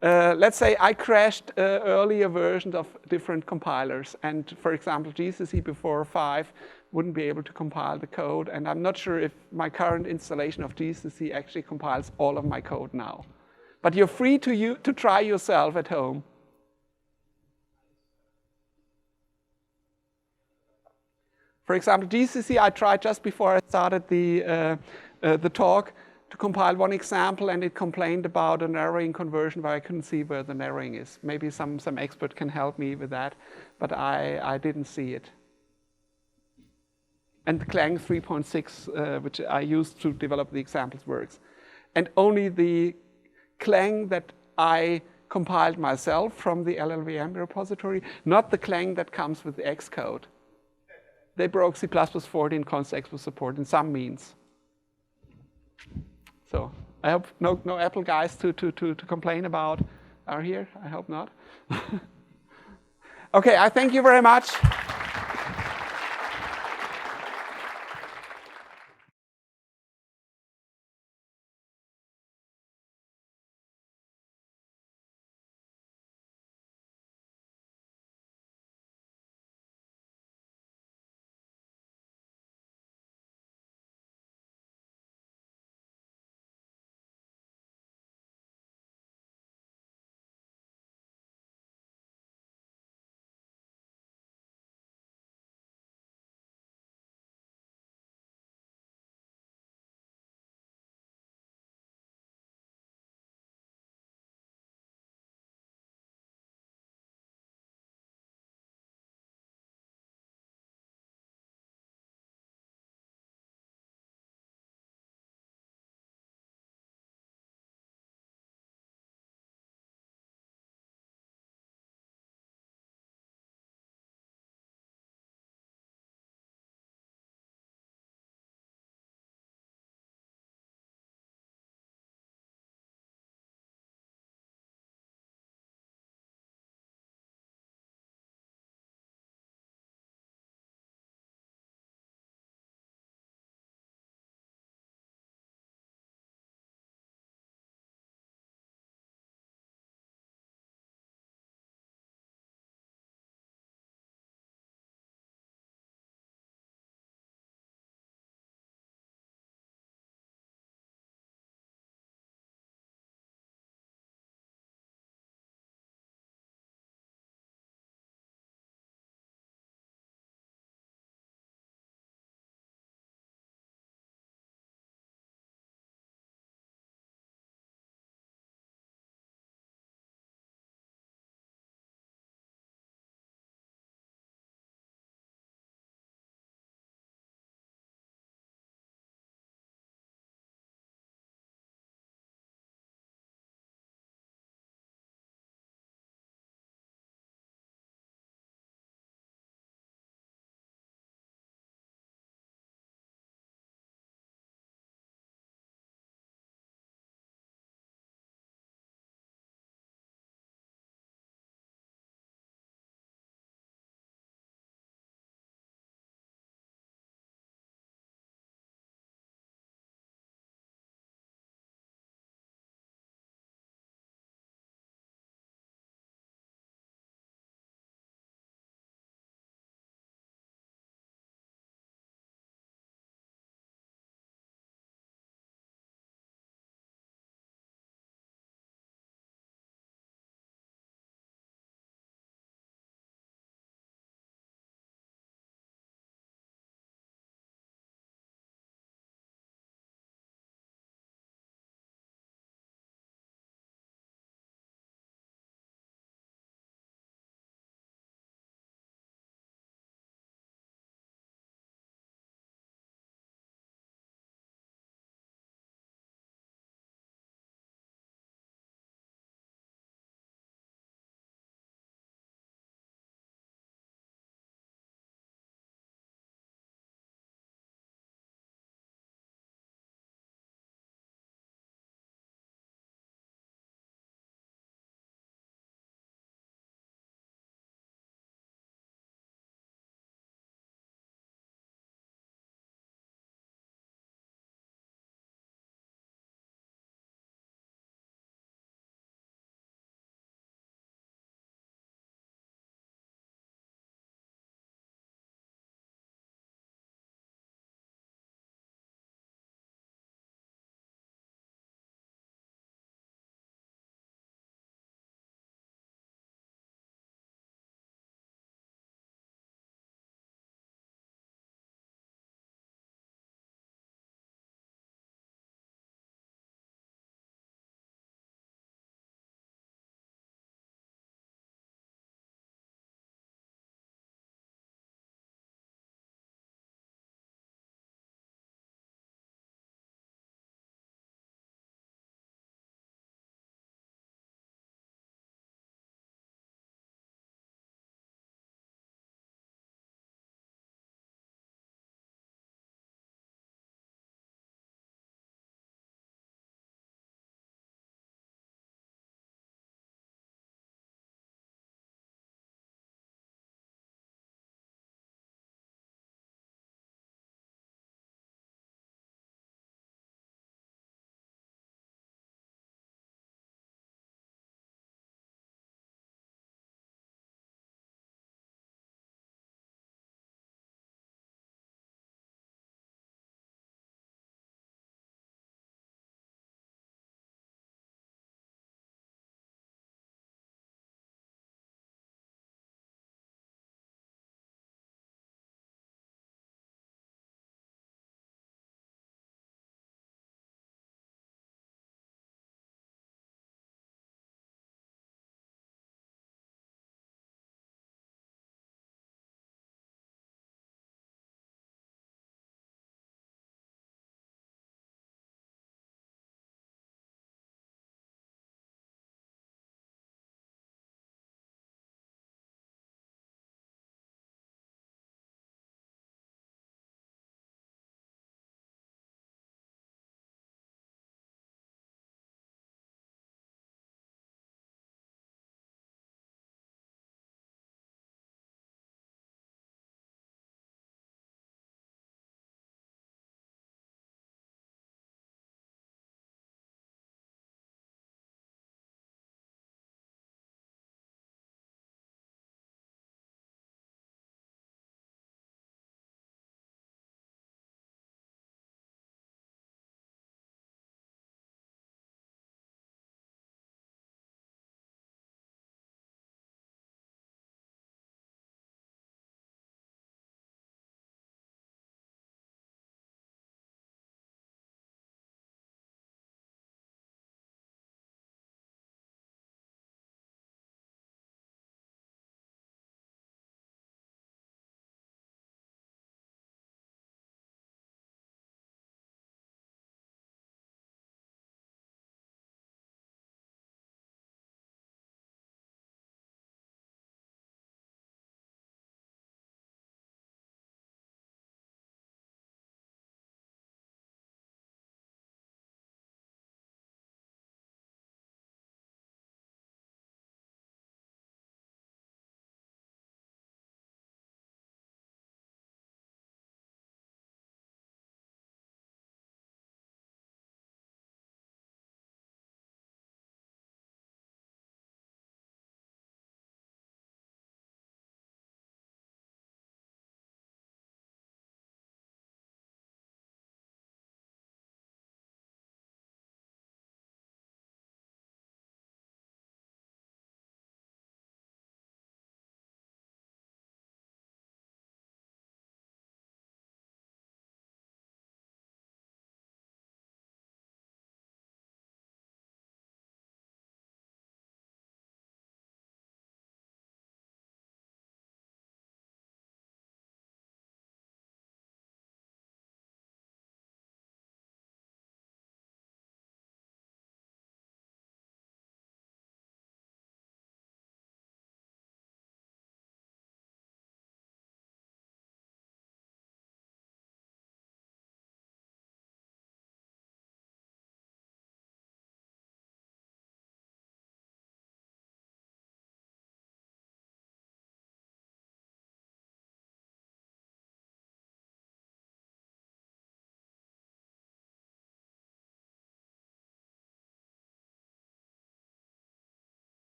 Let's say I crashed earlier versions of different compilers, and for example, GCC before 5 wouldn't be able to compile the code, and I'm not sure if my current installation of GCC actually compiles all of my code now. But you're free to try yourself at home. For example, GCC, I tried just before I started the talk to compile one example, and it complained about a narrowing conversion where I couldn't see where the narrowing is. Maybe some expert can help me with that, but I didn't see it. And the Clang 3.6, which I used to develop the examples, works. And only the Clang that I compiled myself from the LLVM repository, not the Clang that comes with the Xcode. They broke C++14 constexpr support in some means. So I hope no Apple guys to complain about are here. I hope not. Okay, I thank you very much.